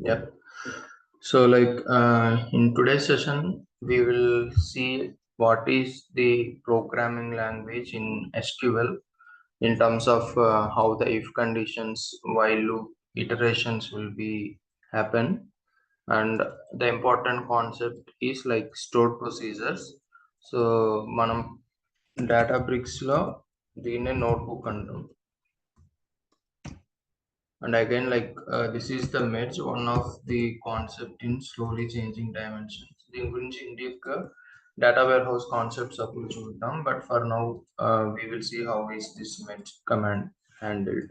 Yeah. So, in today's session, we will see what is the programming language in SQL in terms of how the if conditions, while loop iterations will be happen, and the important concept is like stored procedures. So, మనం Databricks లో దీన్నే notebook అంటాం. And again, this is the merge, one of the concept in slowly changing dimensions. దీని గురించి in deep గా data warehouse concepts అప్పుడు చూద్దాం, but for now we will see how is this merge command handled.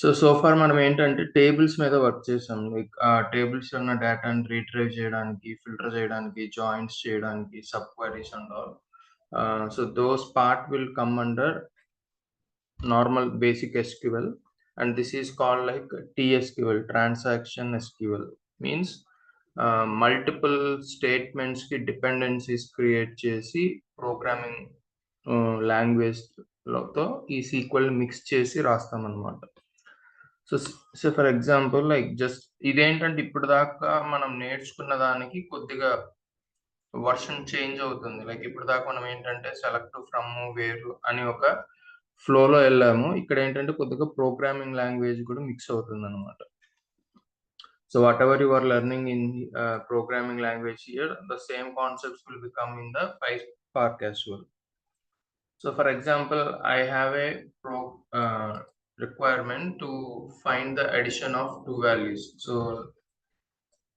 So far మనం ఏంటంటే tables మీద work చేసాం. Like ఆ టేబుల్స్ ఉన్న డేటాని రీట్రైవ్ చేయడానికి, ఫిల్టర్ చేయడానికి, జాయింట్స్ చేయడానికి, sub queries and all. So those part will come under normal basic SQL, and this is called like TSQL, transaction SQL. Means multiple statements ki dependencies create chesi programming language లో ఈ SQL mix చేసి రాస్తాం అనమాట. So for example like just ఇదేంటంటే ఇప్పుడు దాకా మనం నేర్చుకున్న దానికి కొద్దిగా వర్షన్ చేంజ్ అవుతుంది. లైక్ ఇప్పుడు దాకా మనం ఏంటంటే సెలెక్ట్ ఫ్రమ్ వేరు అని ఒక ఫ్లోలో వెళ్ళాము. ఇక్కడ ఏంటంటే కొద్దిగా ప్రోగ్రామింగ్ లాంగ్వేజ్ కూడా మిక్స్ అవుతుంది అనమాట. So whatever you are learning in programming language here, the same concepts will become in the PySpark as well. So for example, I have a requirement to find the addition of two values. So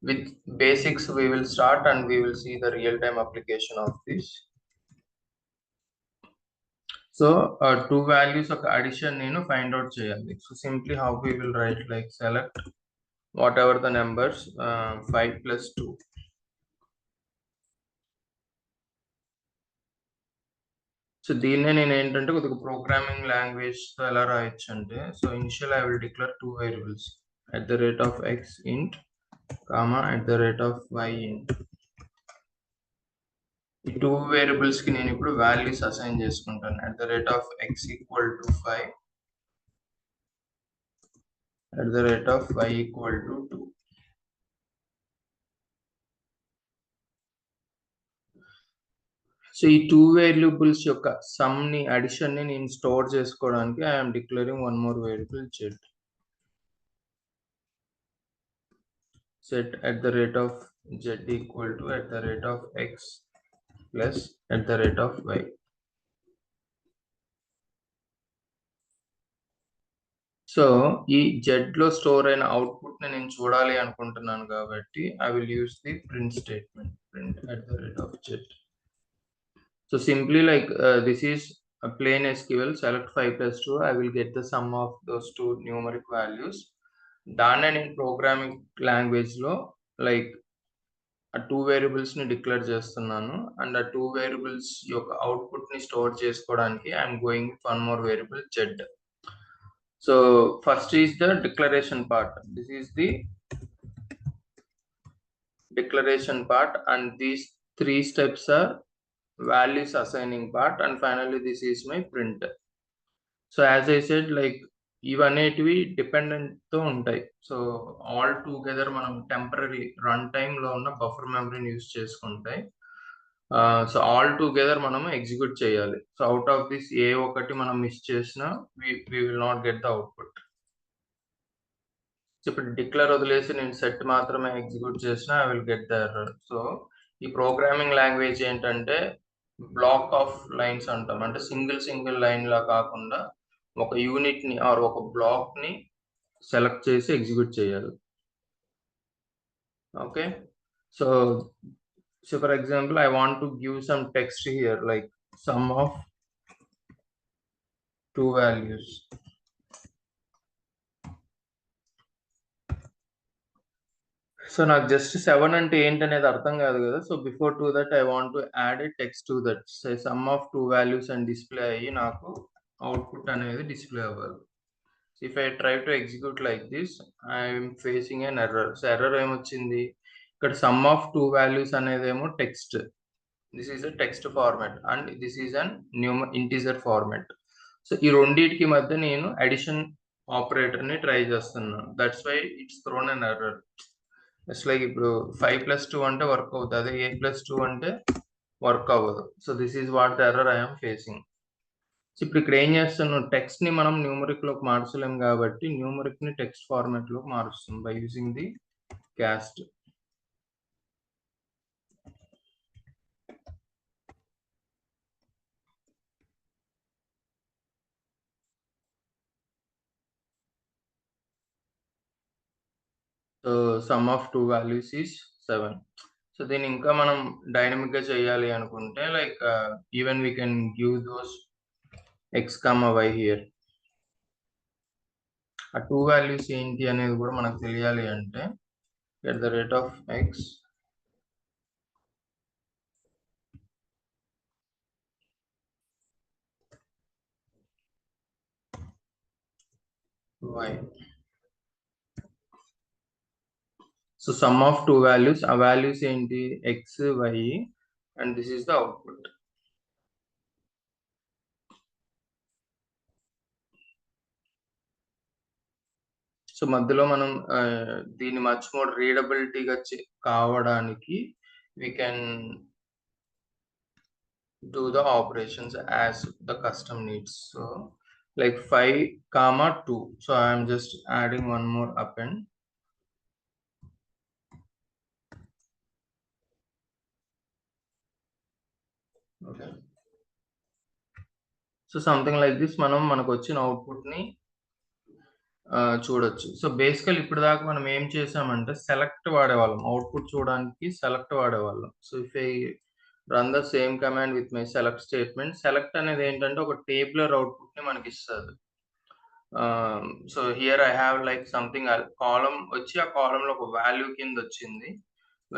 with basics we will start and we will see the real-time application of this. So two values of addition find out cheyali. So simply how we will write, like select whatever the numbers 5 plus 2. So దీన్నే నేను ఏంటంటే కొద్దిగా programming language తో ఎలా రాయొచ్చు అంటే, so initial I will declare two variables @x int comma @y int. ఈ two variables కి నేను ఇప్పుడు వాల్యూస్ అసైన్ చేసుకుంటాను. @x equal to 5, @y equal to 2. So ఈ టూ వేరియబుల్స్ యొక్క సమ్ ని, అడిషన్ ని నేను స్టోర్ చేసుకోవడానికి I'm declaring one more variable z. Set @z equal to @x plus @y. So ఈ z లో స్టోర్ అయిన అవుట్పుట్ ని నేను చూడాలి అనుకుంటున్నాను కాబట్టి I will use the print statement, print @z. So simply like this is a plain SQL, select 5 plus 2, I will get the sum of those two numeric values. దాన్నే నేను programming language లో like ఆ two variables ని declare చేస్తున్నాను, and ఆ two variables యొక్క output ని store చేసుకోవడానికి I'm going with one more variable z. So first is the declaration part. This is the declaration part, and these three steps are values assigning part, and finally this is my print. So as I said, like ఇవనేటివి dependent తో ఉంటాయి. So all together మనం temporary run time లో ఉన్న buffer మెమరీని use చేసుకుంటాయి. So all together మనం execute చేయాలి. సో అవుట్ ఆఫ్ దిస్ ఏ ఒకటి మనం మిస్ చేసినా we will not get the output. ఇప్పుడు డిక్లేర్ వదిలేసి నేను సెట్ మాత్రమే ఎగ్జిక్యూట్ చేసినా I will get the error. So ఈ ప్రోగ్రామింగ్ లాంగ్వేజ్ ఏంటంటే బ్లాక్ ఆఫ్ లైన్స్ అంటాం. అంటే సింగిల్ లైన్ లా కాకుండా ఒక యూనిట్ ని ఆర్ ఒక బ్లాక్ ని సెలెక్ట్ చేసి ఎగ్జిక్యూట్ చేయాలి. Okay, so for example I want to give some text here, like some of two values. So నాకు జస్ట్ 7 అంటే ఏంటనేది అర్థం కాదు కదా. So before to that I want to add a text to that. Some of two values అని display అయ్యి నాకు output అనేది డిస్ప్లే అవ్వాలి. If I try to execute like this, I'm facing an error. So error ఏమొచ్చింది, ఇక్కడ some of two values అనేదేమో text, this is a text format, and this is an integer format. So ఈ రెండింటికి మధ్య నేను addition ఆపరేటర్ని try చేస్తున్నాను. That's why it's thrown an error. It's like ఇప్పుడు 5+2 అంటే వర్క్ అవుతుంది, 8+2 అంటే వర్క్ అవ్వదు. So this is what the error I'm facing. So ఇప్పుడు ఇక్కడ ఏం చేస్తాను, టెక్స్ట్ ని మనం న్యూమరిక్ లోకి మార్చలేం కాబట్టి న్యూమరిక్ ని టెక్స్ట్ ఫార్మాట్ లోకి మారుస్తాం by using the cast. So sum of 2 values is 7. So దీన్ని ఇంకా మనం డైనమిక్ గా చేయాలి అనుకుంటే like even we can give those x comma y here. ఆ 2 వాల్యూస్ ఏంటి అనేది కూడా మనకు తెలియాలి అంటే at the rate of x y. So sum of 2 values, a values ఏంటి x y, and this is the output. So మధ్యలో మనం దీన్ని మచ్ మోర్ రీడబిలిటీగా కావడానికి we can do the operations as the custom needs. So like 5, 2. So I am just adding one more append. Okay. So something like this మనకు వచ్చిన output ని చూడొచ్చు. So బేసికల్ ఇప్పుడు దాకా మనం ఏం చేసామంటే సెలెక్ట్ వాడేవాళ్ళం, అవుట్పుట్ చూడడానికి సెలెక్ట్ వాడేవాళ్ళం. So if I run the same command with my select statement, select అనేది ఏంటంటే ఒక టేబులర్ అవుట్పుట్ ని మనకి ఇస్తుంది. So here I have like something column వచ్చి ఆ కాలంలో ఒక వాల్యూ కింద వచ్చింది.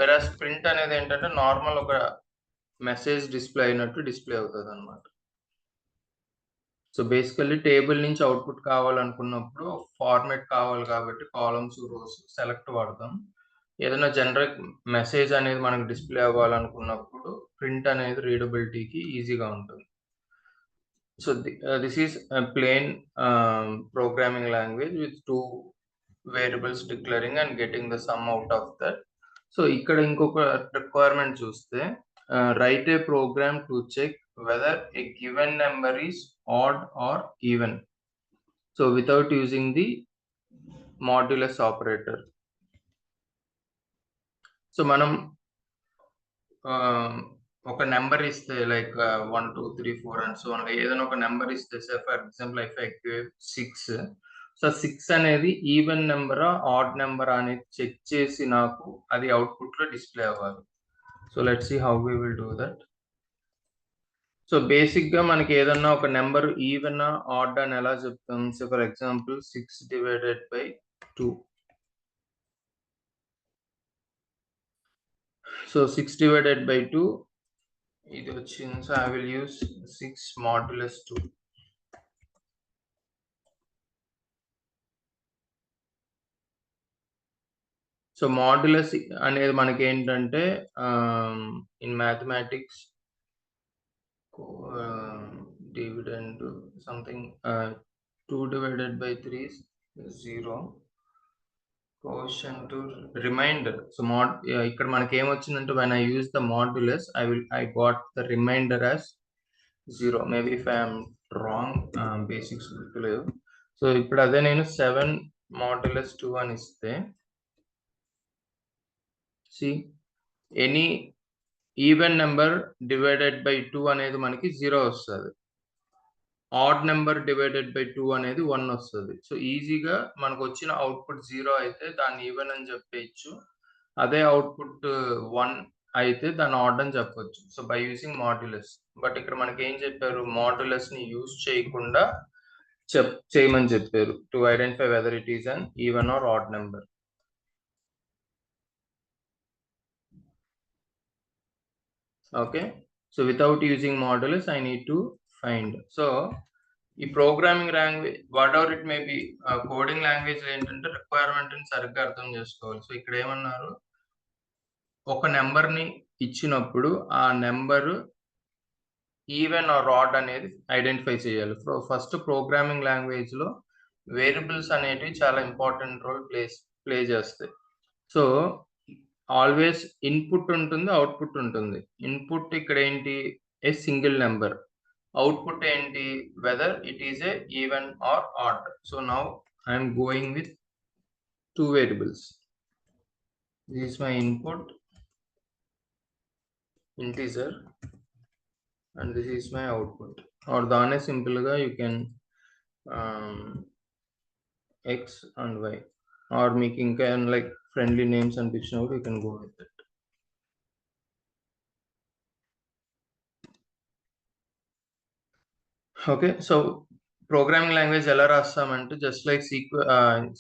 వెరాస్ ప్రింట్ అనేది ఏంటంటే నార్మల్ ఒక మెసేజ్ డిస్ప్లే అయినట్టు డిస్ప్లే అవుతుంది అనమాట. సో బేసికల్లీ టేబుల్ నుంచి అవుట్పుట్ కావాలనుకున్నప్పుడు ఫార్మాట్ కావాలి కాబట్టి కాలమ్స్ రోస్ సెలెక్ట్ వాడతాం. ఏదైనా జనరిక్ మెసేజ్ అనేది మనకు డిస్ప్లే అవ్వాలనుకున్నప్పుడు ప్రింట్ అనేది రీడబిలిటీకి ఈజీగా ఉంటుంది. So this is plain programming language with 2 variables declaring and getting the sum out of that. So ఇక్కడ ఇంకొక రిక్వైర్మెంట్ చూస్తే write a program to check whether a given number is odd or even. So without using the modulus operator. So మనం ఒక number ఇస్తే like 1 2 3 4 and so ఏదైనా ఒక number ఇస్తే for example if I give 6. So 6 అనేది even నెంబరా odd number అనేది check చేసి నాకు అది అవుట్పుట్ లో డిస్ప్లే అవ్వాలి. So let's see how we will do that. So basic గా మనకి ఏదన్నా ఒక నెంబర్ ఈవెన్ ఆడ్ అని ఎలా చెప్తాం. So for example 6/2. సో 6/2 ఇది వచ్చింది. So I will use 6 modulus 2. So modulus అనేది మనకి ఏంటంటే in mathematics dividend something 2/3 is 0. Quotient to remainder. So ఇక్కడ మనకి ఏమొచ్చిందంటే when I use the modulus I got the remainder as 0. Maybe if I am wrong, basics గుర్తులేదు. So ఇప్పుడు అదే నేను 7 modulus 2 అని ఇస్తే see any even number divided by 2 అనేది మనకి 0 వస్తుంది. ఆడ్ నెంబర్ డివైడెడ్ బై 2 అనేది 1 వస్తుంది. సో ఈజీగా మనకు వచ్చిన అవుట్పుట్ 0 అయితే దాన్ని ఈవెన్ అని చెప్పచ్చు. అదే అవుట్పుట్ 1 అయితే దాన్ని ఆడ్ అని చెప్పొచ్చు. So by using modulus. But ఇక్కడ మనకి ఏం చెప్పారు, మాడ్యులస్ ని యూజ్ చేయకుండా చేయమని చెప్పారు to identify whether it is an even or odd number. Okay, so without using modulus I need to find. So ఈ programming language whatever it may be, coding language ఏంటంటే requirement ని సరిగ్గా అర్థం చేసుకోవాలి. So ఇక్కడ ఏమన్నారు, ఒక number ని ఇచ్చినప్పుడు ఆ నెంబర్ ఈవెన్ ఆర్ ఆడ్ అనేది ఐడెంటిఫై చేయాలి. ఫస్ట్ ప్రోగ్రామింగ్ లాంగ్వేజ్ లో వేరియబుల్స్ అనేటివి చాలా ఇంపార్టెంట్ రోల్ ప్లే చేస్తాయి. సో ఆల్వేస్ ఇన్పుట్ ఉంటుంది, అవుట్పుట్ ఉంటుంది. ఇన్పుట్ ఇక్కడ ఏంటి, ఏ సింగిల్ నెంబర్. అవుట్పుట్ ఏంటి, whether it is a even or odd. So now I'm going with 2 variables. This is my input integer and this is my output. Or దానే simple గా you can x and y, or మీకు ఇంకా like friendly names అనిపించినప్పుడు you can go with it. Okay, so programming language ఎలా రాస్తామంటే just like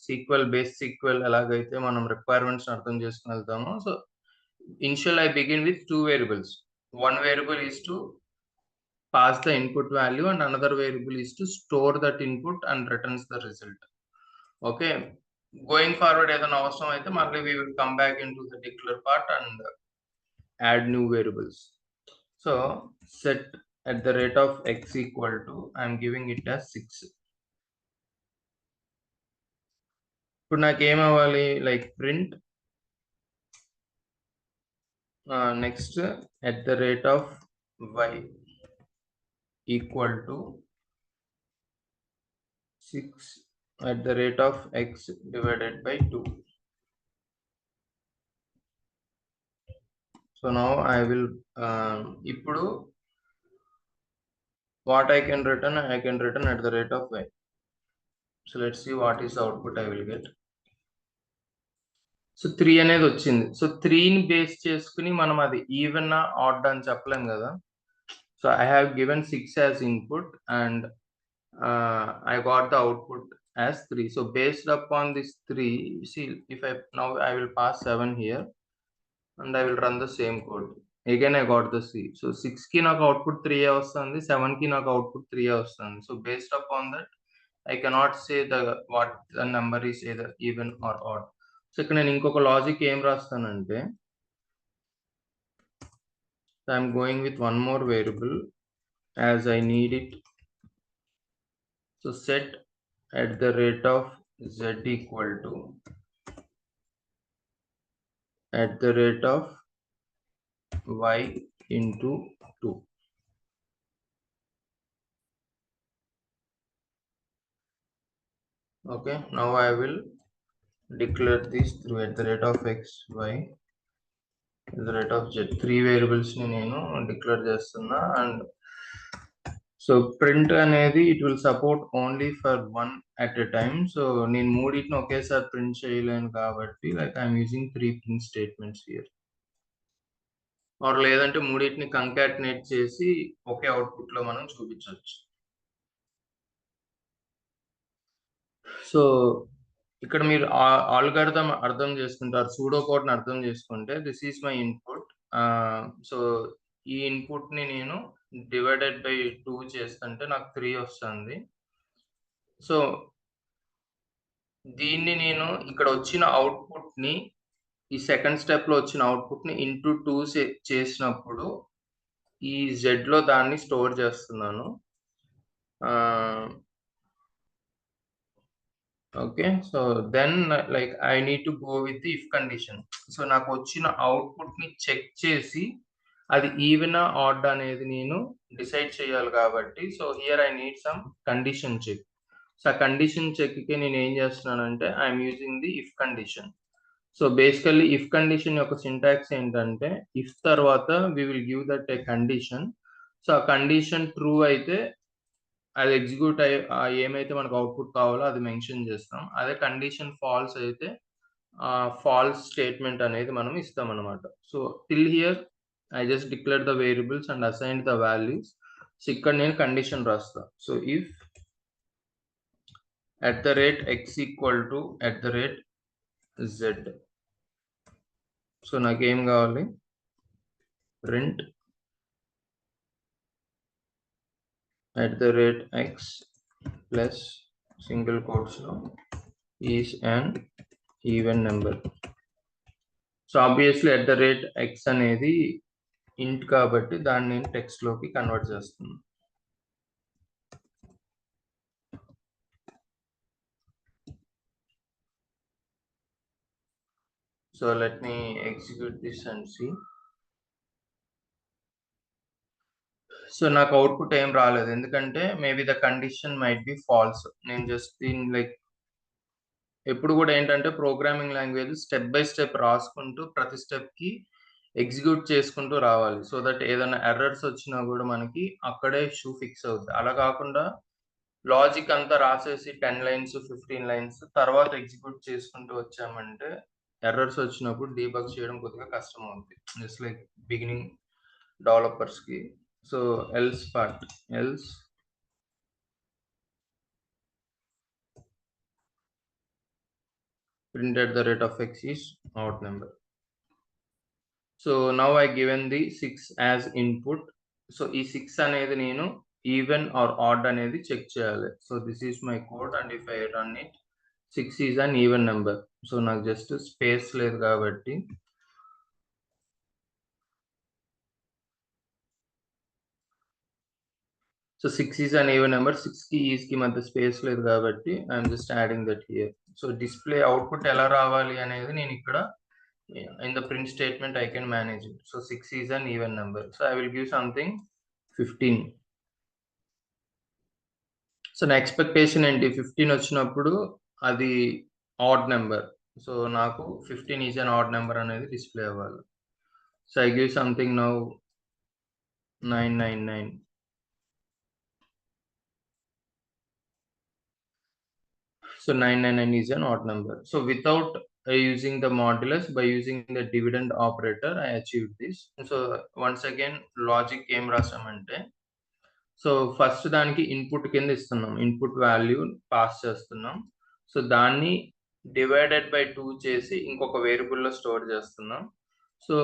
SQL base SQL ఎలాగైతే మనం requirements అర్థం చేసుకుని వెళ్తామో, so initial I begin with 2 variables. One variable is to pass the input value and another variable is to store that input and returns the result. Okay, going forward ఏదైనా అవసరం అయితే మళ్ళీ we will come back into the declare part and add new variables. So set at the rate of x equal to, I'm giving it as 6. ఇప్పుడు నాకు ఏం అవ్వాలి, like print next at the rate of y equal to 6 at the rate of x divided by 2. So now I will ఇప్పుడు what I can return at the rate of y. So let's see what is the output I will get. So 3 అనేది వచ్చింది. So 3ని base చేసుకుని మనం అది even odd అని చెప్పలేం కదా. So I have given 6 as input and I got the output as 3. So based upon this 3, see if I will pass 7 here and I will run the same code. Again I got the C. So 6 ki నాకు output 3 వస్తుంది, 7 ki నాకు output 3 వస్తుంది. So based upon that I cannot say what the number is either even or odd. So ఇక్కడ నేను ఇంకొక logic ఏం రాస్తానంటే, I'm going with one more variable as I need it. So set at the rate of z equal to at the rate of y into 2. Okay, now I will declare this through at the rate of x, y, at the rate of z. 3 variables ni nenu declare chestunna, and so print అనేది it will support only for one at a time. So నేను మూడిటిని ఒకేసారి print చేయలేను కాబట్టి like I'm using 3 print statements here. Are లేదంటే మూడిటిని concatenate చేసి ఒకే output లో మనం చూపించవచ్చు. సో ఇక్కడ మీరు ఆల్గారిథం అర్థం చేసుకుంటారు, సూడో కోడ్ ని అర్థం చేసుకుంటే this is my input. So ఈ ఇన్పుట్ ని నేను డివైడెడ్ బై 2 చేస్తుంటే నాకు 3 వస్తుంది. సో దీన్ని నేను ఇక్కడ వచ్చిన అవుట్పుట్ ని, ఈ సెకండ్ స్టెప్ లో వచ్చిన అవుట్పుట్ ని ఇంటూ 2 చేసినప్పుడు ఈ z లో దాన్ని స్టోర్ చేస్తున్నాను. Okay, so then like I need to go with the if condition. So నాకు వచ్చిన అవుట్పుట్ ని చెక్ చేసి అది ఈవెన్ ఆడ్ అనేది నేను డిసైడ్ చేయాలి కాబట్టి, so here I need some condition check. So ఆ కండిషన్ చెక్ కి నేను ఏం చేస్తున్నానంటే I'm using the if condition. So basically if condition యొక్క సింటాక్స్ ఏంటంటే, ఇఫ్ తర్వాత we will give that a condition. So ఆ కండిషన్ ట్రూ అయితే అది ఎగ్జిక్యూట్ ఏమైతే మనకు అవుట్పుట్ కావాలో అది మెన్షన్ చేస్తాం. అదే కండిషన్ ఫాల్స్ అయితే ఫాల్స్ స్టేట్మెంట్ అనేది మనం ఇస్తాం అనమాట. So till here I just declare the variables and assign the values. So ఇక్కడ నేను కండిషన్ రాస్తా. So if at the rate x equal to at the rate z. So నాకేం కావాలి, print at the rate x plus single quotes లో is an even number. So obviously at the rate x అనేది ఇంట్ కాబట్టి దాన్ని నేను text లోకి convert చేస్తున్నాను. So let me execute this and see. So నాకు అవుట్పుట్ ఏం రాలేదు, ఎందుకంటే maybe the condition might be false. నేను జస్ట్ దీన్ని లైక్ ఎప్పుడు కూడా ఏంటంటే programming language step by step రాసుకుంటూ ప్రతి స్టెప్కి ఎగ్జిక్యూట్ చేసుకుంటూ రావాలి. సో దట్ ఏదైనా ఎర్రర్స్ వచ్చినా కూడా మనకి అక్కడే ఇష్యూ ఫిక్స్ అవుతుంది. అలా కాకుండా లాజిక్ అంతా రాసేసి 10 లైన్స్ 15 లైన్స్ తర్వాత ఎగ్జిక్యూట్ చేసుకుంటూ వచ్చామంటే ఎర్రర్స్ వచ్చినప్పుడు డీబగ్ చేయడం కొద్దిగా కష్టం అవుతుంది, జస్ట్ లైక్ బిగినింగ్ డెవలపర్స్కి. So else part, else print at the rate of x is odd number. So now I given the 6 as input. So ఈ 6 అనేది నేను ఈవెన్ ఆర్ ఆడ్ అనేది చెక్ చేయాలి. So this is my code and if I run it 6 is an even number. So నాకు just space లేదు కాబట్టి so 6 is an even number, 6కి ఈజ్కి మధ్య స్పేస్ లేదు కాబట్టి I'm just adding that here. So display output ఎలా రావాలి అనేది నేను ఇక్కడ in the print statement I can manage it. So 6 is an even number, so I will give something 15. So నా ఎక్స్పెక్టేషన్ ఏంటి, 15 వచ్చినప్పుడు అది ఆడ్ నెంబర్. సో నాకు 15 ఈజ్ అన్ ఆడ్ నెంబర్ అనేది డిస్ప్లే అవ్వాలి. So I give something now 999. So 999 is an odd number. So without using the modulus, by using the dividend operator, I achieved this. So once again, logic ఏం రాసామంటే, so first దానికి input కింద ఇస్తున్నాం, input value pass చేస్తున్నాం. So దాన్ని divided by 2 చేసి ఇంకొక వేరియబుల్లో store చేస్తున్నాం. So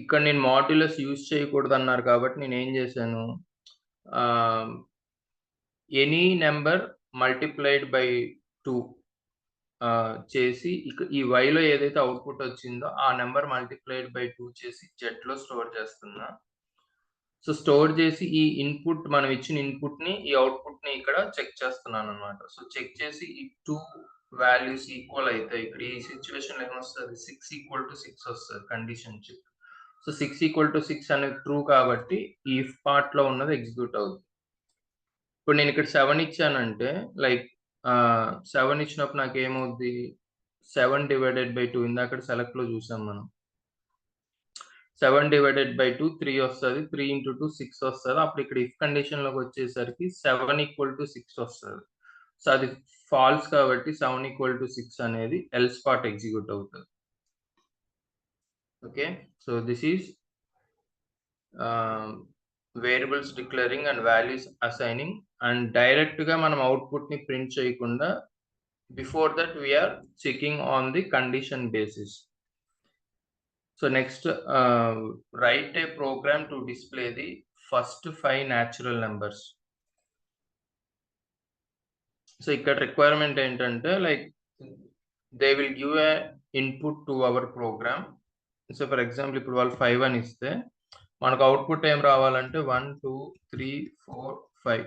ఇక్కడ నేను మాడ్యులస్ యూజ్ చేయకూడదు అన్నారు కాబట్టి నేను ఏం చేశాను, ఎనీ నెంబర్ మల్టిప్లైడ్ బై 2 చేసి ఈ వైలో ఏదైతే అవుట్పుట్ వచ్చిందో ఆ నెంబర్ మల్టిప్లైడ్ బై 2 చేసి జెట్లో స్టోర్ చేస్తున్నా. సో స్టోర్ చేసి ఈ ఇన్పుట్, మనం ఇచ్చిన ఇన్పుట్ ని ఈ అవుట్పుట్ ని ఇక్కడ చెక్ చేస్తున్నాను అనమాట. సో చెక్ చేసి ఈ 2 వాల్యూస్ ఈక్వల్ అవుతాయి. ఇక్కడ ఈ సిచ్యువేషన్ ఏమొస్తుంది, 6 ఈక్వల్ టు 6 వస్తుంది condition check. So 6 equal to 6 అనేది ట్రూ కాబట్టి ఈ ఇఫ్ పార్ట్ లో ఉన్నది ఎగ్జిక్యూట్ అవుతుంది. ఇప్పుడు నేను ఇక్కడ 7 ఇచ్చానంటే లైక్ 7 ఇచ్చినప్పుడు నాకు ఏమవుద్ది, 7 డివైడెడ్ బై 2 ఇందాక సెలెక్ట్ లో చూసాం మనం. 7 డివైడెడ్ బై 2 3 వస్తుంది, 3 ఇంటూ 2 6 వస్తుంది. అప్పుడు ఇక్కడ ఇఫ్ కండిషన్ లోకి వచ్చేసరికి 7 ఈక్వల్ టు 6 వస్తుంది. సో అది ఫాల్స్ కాబట్టి 7 ఈక్వల్ టు 6 అనేది ఎల్స్ పార్ట్ ఎగ్జిక్యూట్ అవుతుంది. Okay, so this is variables declaring and values assigning. And direct గా మనం అవుట్పుట్ ని ప్రింట్ చేయకుండా before that we're checking on the condition basis. So next, write a program to display the first 5 natural numbers. So ఇక్కడ requirement ఏంటంటే like they will give a input to our program. So for example ఇప్పుడు వాళ్ళు 5 అని ఇస్తే మనకు output ఏం రావాలంటే 1 2 3 4 5.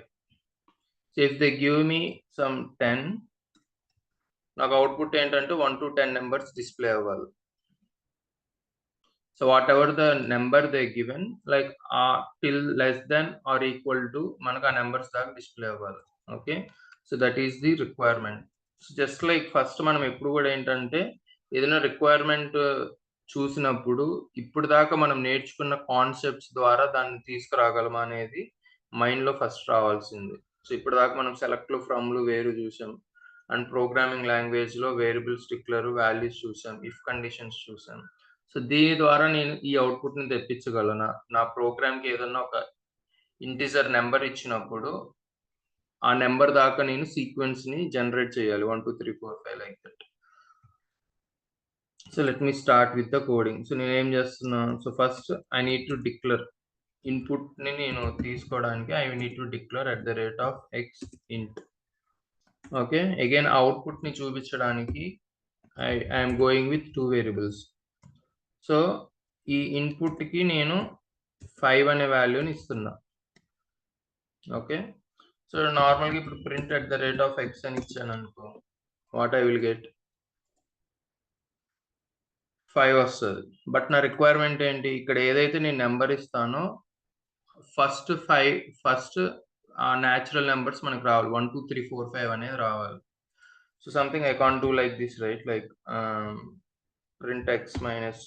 So if they give me some 10, నాకు అవుట్పుట్ ఏంటంటే 1 to 10 నెంబర్స్ డిస్ప్లే అవ్వాలి. So whatever the number they given, like till less than or equal to మనకు ఆ నెంబర్స్ దాకా డిస్ప్లే అవ్వాలి. Okay, so that is the requirement. So just like first మనం ఎప్పుడు కూడా ఏంటంటే ఏదైనా రిక్వైర్మెంట్ చూసినప్పుడు ఇప్పుడు దాకా మనం నేర్చుకున్న కాన్సెప్ట్స్ ద్వారా దాన్ని తీసుకురాగలమా అనేది మైండ్లో ఫస్ట్ రావాల్సింది. సో ఇప్పుడు దాకా మనం సెలెక్ట్లు ఫ్రమ్లు వేరు చూసాం, అండ్ ప్రోగ్రామింగ్ లాంగ్వేజ్లో వేరియబుల్స్ డిక్లేర్ వాల్యూస్ చూసాం, ఇఫ్ కండిషన్స్ చూసాం. సో దీని ద్వారా నేను ఈ అవుట్పుట్ ని తెప్పించగలను. నా ప్రోగ్రామ్కి ఏదన్నా ఒక ఇంటిజర్ నెంబర్ ఇచ్చినప్పుడు ఆ నెంబర్ దాకా నేను సీక్వెన్స్ ని జనరేట్ చేయాలి, 1 2 3 4 5 like that. So let me start with the coding. So నేను ఏం చేస్తున్నా, so first I need to declare input ని నేను తీసుకోవడానికి I need to declare at the rate of x int. Okay, again output ని చూపించడానికి I'm going with 2 variables. So ఈ input కి నేను 5 అనే వాల్యూని ఇస్తున్నా. ఓకే, సో నార్మల్గా ఇప్పుడు print at the rate of x అని ఇచ్చాను అనుకో, వాట్ ఐ విల్ గెట్ 5 వస్తుంది. బట్ నా రిక్వైర్మెంట్ ఏంటి, ఇక్కడ ఏదైతే నేను నెంబర్ ఇస్తానో ఫస్ట్ న్యాచురల్ నెంబర్స్ మనకు రావాలి, 1 2 3 4 5 అనేది రావాలి. So something I can't do like this, right? Like print x minus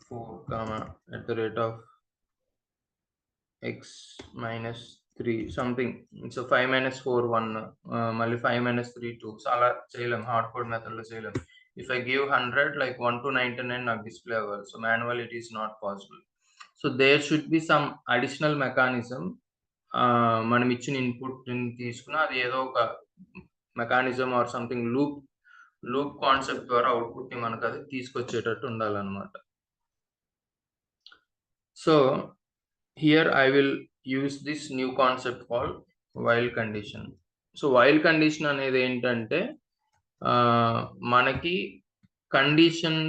4 comma at the rate of x minus 3 something. So 5 minus 4 1, మళ్ళీ 5 minus 3 2. సో అలా చేయలేం, హార్డ్ కోడ్ మెథడ్లో చేయలేం. If I give 100 like 1 to 99 నాకు display అవ్వాలి. So manual it is not possible. So there should be some additional mechanism. మనం ఇచ్చిన input తీసుకున్న అది ఏదో ఒక mechanism or something loop concept ద్వారా అవుట్పుట్ ని మనకు అది తీసుకొచ్చేటట్టు ఉండాలన్నమాట. So here I will use this new concept called while condition. So while condition అనేది ఏంటంటే మనకి కండిషన్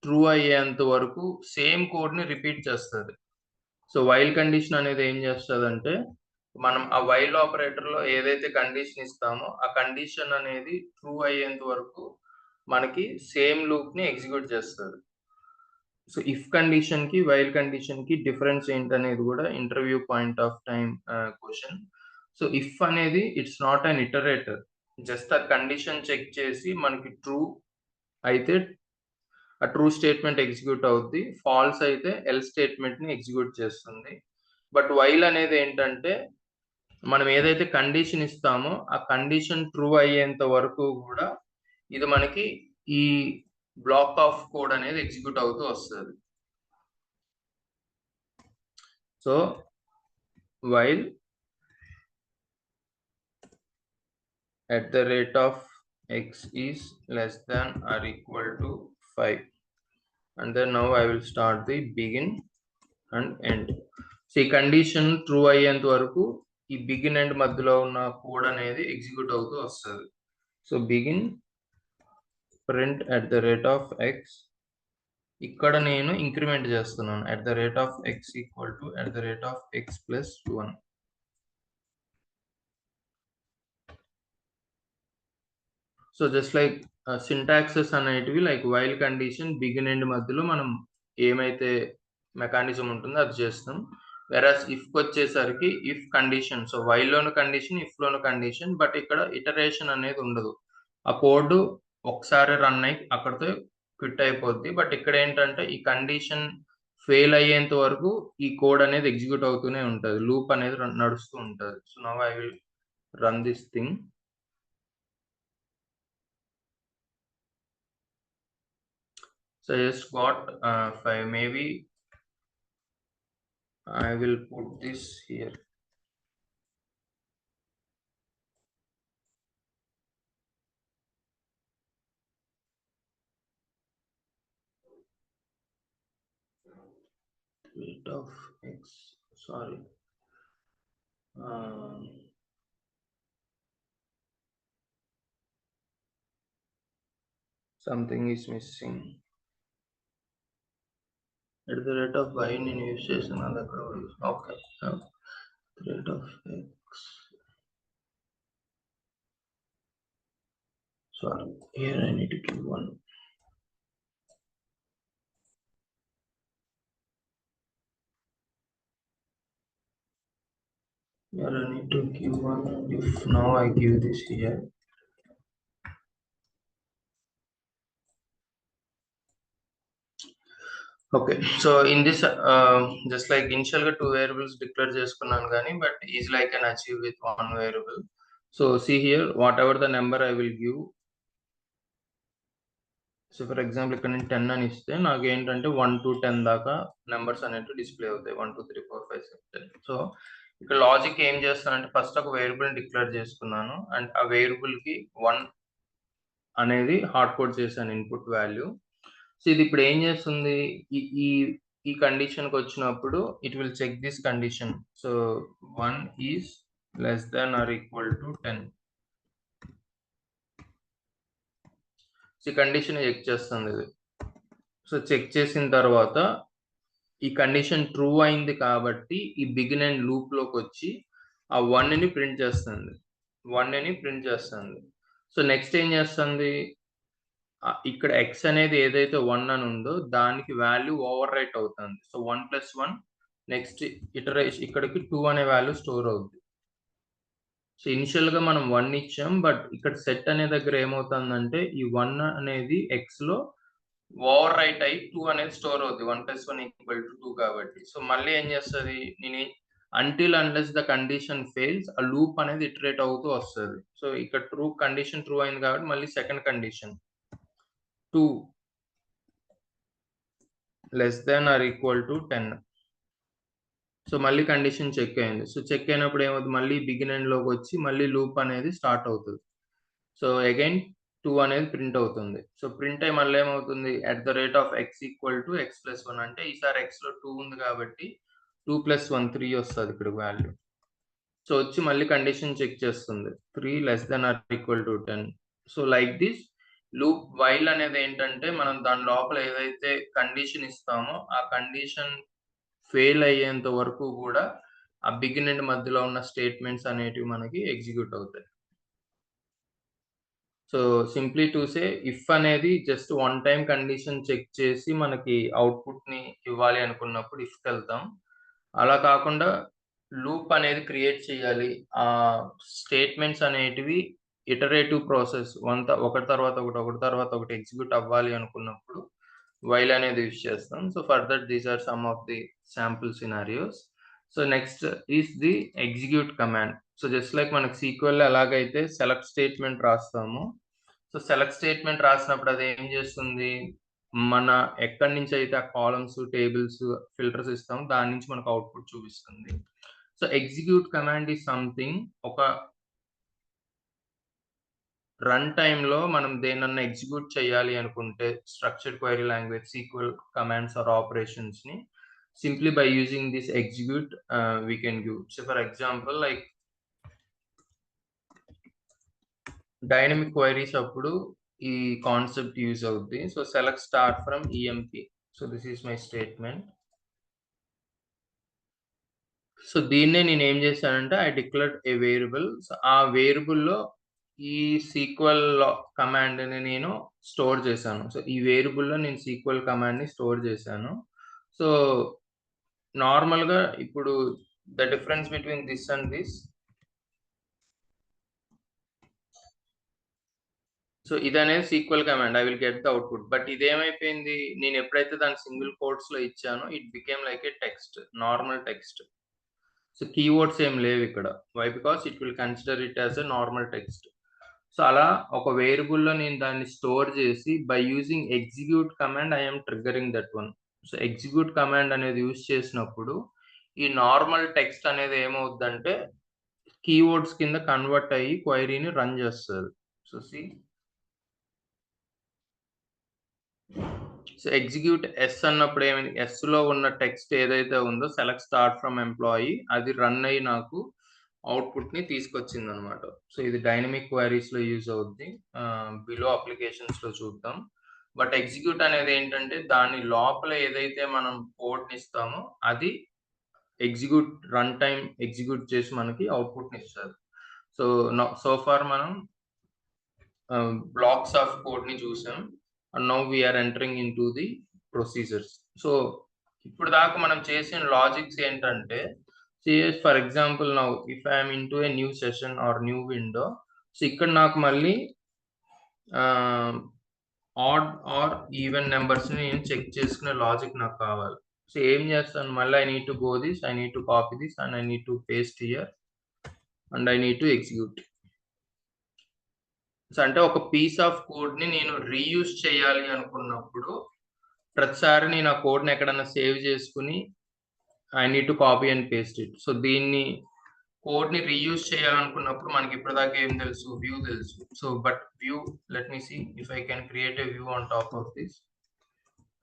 ట్రూ అయ్యేంత వరకు సేమ్ కోడ్ ని రిపీట్ చేస్తుంది. సో వైల్ కండిషన్ అనేది ఏం చేస్తుంది అంటే, మనం ఆ వైల్ ఆపరేటర్ లో ఏదైతే కండిషన్ ఇస్తామో ఆ కండిషన్ అనేది ట్రూ అయ్యేంత వరకు మనకి సేమ్ లూప్ ని ఎగ్జిక్యూట్ చేస్తుంది. సో ఇఫ్ కండిషన్ కి వైల్ కండిషన్ కి డిఫరెన్స్ ఏంటనేది కూడా interview point of time question. So if అనేది it's not an iterator, just ఆ కండిషన్ చెక్ చేసి మనకి ట్రూ అయితే ఆ ట్రూ స్టేట్మెంట్ ఎగ్జిక్యూట్ అవుద్ది, ఫాల్స్ అయితే ఎల్ స్టేట్మెంట్ ని ఎగ్జిక్యూట్ చేస్తుంది. బట్ వైల్ అనేది ఏంటంటే, మనం ఏదైతే కండిషన్ ఇస్తామో ఆ కండిషన్ ట్రూ అయ్యేంత వరకు కూడా ఇది మనకి ఈ బ్లాక్ ఆఫ్ కోడ్ అనేది ఎగ్జిక్యూట్ అవుతూ వస్తుంది. So while at the rate of x is less than or equal to 5, and then now I will start the begin and end. So ఈ కండిషన్ ట్రూ అయ్యేంత వరకు ఈ బిగిన్ అండ్ మధ్యలో ఉన్న code అనేది ఎగ్జిక్యూట్ అవుతూ వస్తుంది. So begin print at the rate of x, ఇక్కడ నేను ఇంక్రిమెంట్ చేస్తున్నాను at the rate of x equal to at the rate of x plus 1. So just like syntaxes అనేటివి like while condition begin and మధ్యలో మనం ఏమైతే mechanism ఉంటుందో అది చేస్తాం. వెరాస్ ఇఫ్ వచ్చేసరికి ఇఫ్ కండిషన్, సో వైల్ లోను కండిషన్, ఇఫ్ లోను కండిషన్, బట్ ఇక్కడ ఇటరేషన్ అనేది ఉండదు. ఆ కోడ్ ఒకసారి రన్ అయ్యి అక్కడితో క్విట్ అయిపోద్ది. బట్ ఇక్కడ ఏంటంటే ఈ కండిషన్ ఫెయిల్ అయ్యేంత వరకు ఈ కోడ్ అనేది ఎగ్జిక్యూట్ అవుతూనే ఉంటుంది, లూప్ అనేది నడుస్తూ ఉంటుంది. So now I will run this thing. So I just got 5. Maybe I will put this here. Rate of x. Sorry. Something is missing. At the rate of y in initiation, okay. Rate of x. Sorry, here I need to give 1. Here I need to give 1. If now I give this here. Okay, so in this just like initial 2 variables declare చేసుకున్నాను కానీ but easily I can achieve with 1 variable. So see here, whatever the number I will give, so for example ఇక్కడ నేను 10 అని ఇస్తే నాకు ఏంటంటే 1 to 10 దాకా numbers అనేవి డిస్ప్లే అవుతాయి, 1 2 3 4 5 6 10. సో ఇక్కడ లాజిక్ ఏం చేస్తానంటే, ఫస్ట్ ఒక వేరియబుల్ డిక్లేర్ చేసుకున్నాను అండ్ ఆ వేరియబుల్ కి 1 అనేది హార్డ్ కోడ్ చేశాను ఇన్పుట్ వాల్యూ. సో ఇది ఇప్పుడు ఏం చేస్తుంది, ఈ ఈ కండిషన్ కి వచ్చినప్పుడు it will check this condition. So 1 is less than or equal to 10. So ఈ కండిషన్ చెక్ చేస్తుంది ఇది. సో చెక్ చేసిన తర్వాత ఈ కండిషన్ ట్రూ అయింది కాబట్టి ఈ బిగిన్ అండ్ లూప్ లోకి వచ్చి ఆ 1 ని ప్రింట్ చేస్తుంది. సో నెక్స్ట్ ఏం చేస్తుంది, ఇక్కడ x అనేది ఏదైతే 1 అని ఉందో దానికి వాల్యూ ఓవర్ రైట్ అవుతుంది. సో 1 + 1 నెక్స్ట్ ఇటరేషన్ ఇక్కడికి 2 అనే వాల్యూ స్టోర్ అవుద్ది. సో ఇనిషియల్‌గా మనం 1 ఇచ్చాం. బట్ ఇక్కడ సెట్ అనే దగ్గర ఏమవుతుందంటే ఈ 1 అనేది xలో ఓవర్ రైట్ అయ్యి 2 అనేది స్టోర్ అవుద్ది. 1 + 1 = 2 కాబట్టి. సో మళ్ళీ ఏం చేస్తది? Until unless the condition fails ఆ లూప్ అనేది ఇటరేట్ అవుతూ వస్తది. సో ఇక్కడ కండిషన్ ట్రూ అయింది కాబట్టి మళ్ళీ సెకండ్ కండిషన్ 2 << 10. సో మళ్ళీ కండిషన్ చెక్ అయింది. సో చెక్ అయినప్పుడు ఏమవుతుంది? మళ్ళీ బిగిన్ ఎండ్‌లోకి వచ్చి మళ్ళీ లూప్ అనేది స్టార్ట్ అవుతది. సో అగైన్ 2 అనేది ప్రింట్ అవుతుంది. సో ప్రింట్ అయ్యి మళ్ళీ ఏమవుతుంది? @x = x + 1 అంటే ఈసారి xలో 2 ఉంది కాబట్టి 2 + 1 3 వస్తది ఇక్కడ వాల్యూ. సో వచ్చి మళ్ళీ కండిషన్ చెక్ చేస్తుంది. 3 << 10. So like this loop while అనేది ఏంటంటే మనం దాని లోపల ఏదైతే కండిషన్ ఇస్తామో ఆ కండిషన్ ఫెయిల్ అయ్యేంత వరకు కూడా ఆ బిగిన్ అండ్ మధ్యలో ఉన్న స్టేట్మెంట్స్ అనేటివి మనకి ఎగ్జిక్యూట్ అవుతాయి. So simply to say if అనేది just one time condition check చేసి మనకి అవుట్‌పుట్‌ని ఇవ్వాలి అనుకున్నప్పుడు ఇఫ్‌కెళ్తాం. అలా కాకుండా లూప్ అనేది క్రియేట్ చేయాలి. స్టేట్మెంట్స్ అనేటివి ఇటరేటివ్ ప్రాసెస్ ఒకటి తర్వాత ఒకటి, ఒకటి తర్వాత ఒకటి ఎగ్జిక్యూట్ అవ్వాలి అనుకున్నప్పుడు వైల్ అనేది యూజ్ చేస్తాం. So for that these are some of the sample scenarios. So next is the execute command. So just like మనకి సీక్వెల్‌లో ఎలాగైతే సెలెక్ట్ స్టేట్మెంట్ రాస్తామో, సో సెలెక్ట్ స్టేట్మెంట్ రాసినప్పుడు అది ఏం చేస్తుంది? మన ఎక్కడి నుంచి అయితే ఆ కాలమ్స్, టేబుల్స్, ఫిల్టర్స్ ఇస్తామో దాని నుంచి మనకు అవుట్‌పుట్ చూపిస్తుంది. So execute command is something ఒక రన్ టైమ్‌లో మనం దేన్నన్నా ఎగ్జిక్యూట్ చేయాలి అనుకుంటే structured query language, SQL commands or ఆపరేషన్స్‌ని simply by using this execute we can give. So for example, like dynamic queries అప్పుడు ఈ కాన్సెప్ట్ యూజ్ అవుద్ది. So select star from EMP. So this is my statement. So దీన్నే నేనేం చేశానంటే I declared a variable. So ఆ వేరియబుల్‌లో ఈ sequel కమాండ్‌ని నేను స్టోర్ చేశాను. సో ఈ వేరియబుల్‌లో నేను సీక్వెల్ కమాండ్‌ని స్టోర్ చేశాను. సో నార్మల్‌గా ఇప్పుడు the difference between this and this. So ఇదనేది SQL command. I will get the output. But ఇదేమైపోయింది? నేను ఎప్పుడైతే దాన్ని సింగిల్ కోట్స్‌లో ఇచ్చానో it became like a text. Normal text. So keywords ఏం లేవు ఇక్కడ. Why? Because it will consider it as a normal text. So అలా ఒక వేరియబుల్‌లో నేను దాన్ని స్టోర్ చేసి by using execute command I yam triggering that one. So execute command అనేది యూజ్ చేసినప్పుడు ఈ నార్మల్ టెక్స్ట్ అనేది ఏమవుద్దంటే కీవర్డ్స్ కింద కన్వర్ట్ అయ్యి క్వెరీని రన్ చేస్తది. So see. So execute S అన్నప్పుడు ఏమైంది? ఎస్‌లో ఉన్న టెక్స్ట్ ఏదైతే ఉందో సెలెక్ట్ స్టార్ ఫ్రమ్ ఎంప్లాయీ అది రన్ అయ్యి నాకు అవుట్‌పుట్‌ని తీసుకొచ్చిందనమాట. సో ఇది డైనమిక్ క్వెరీస్‌లో యూజ్ అవుద్ది. బిలో అప్లికేషన్స్‌లో చూద్దాం. బట్ ఎగ్జిక్యూట్ అనేది ఏంటంటే దాని లోపల ఏదైతే మనం కోడ్‌ని ఇస్తామో అది రన్ టైమ్ ఎగ్జిక్యూట్ చేసి మనకి అవుట్‌పుట్‌ని ఇస్తది. సో సో ఫార్ మనం బ్లాక్స్ ఆఫ్ కోడ్‌ని చూసాం. And now we are entering into the procedures. So ఇప్పుడు దాకా మనం చేసిన లాజిక్స్ ఏంటంటే, for example now if I am into a new session or new window. So ఇక్కడ నాకు మళ్ళీ ఆడ్ ఆర్ ఈవెన్ నంబర్స్‌ని నేను చెక్ చేసుకునే లాజిక్ నాకు కావాలి. సో ఏం చేస్తాను? మళ్ళీ I need to go this, I need to copy this and I need to paste here and I need to execute. So అంటే ఒక పీస్ ఆఫ్ కోడ్‌ని నేను రీయూజ్ చేయాలి అనుకున్నప్పుడు ప్రతిసారి నేను ఆ కోడ్‌ని ఎక్కడన్నా సేవ్ చేసుకొని I need to copy and paste it. So దీన్ని కోడ్‌ని రీయూజ్ చేయాలనుకున్నప్పుడు మనకి ఇప్పటిదాకా ఏం తెలుసు? వ్యూ తెలుసు. So but view, let me see if I can create a view on top of this.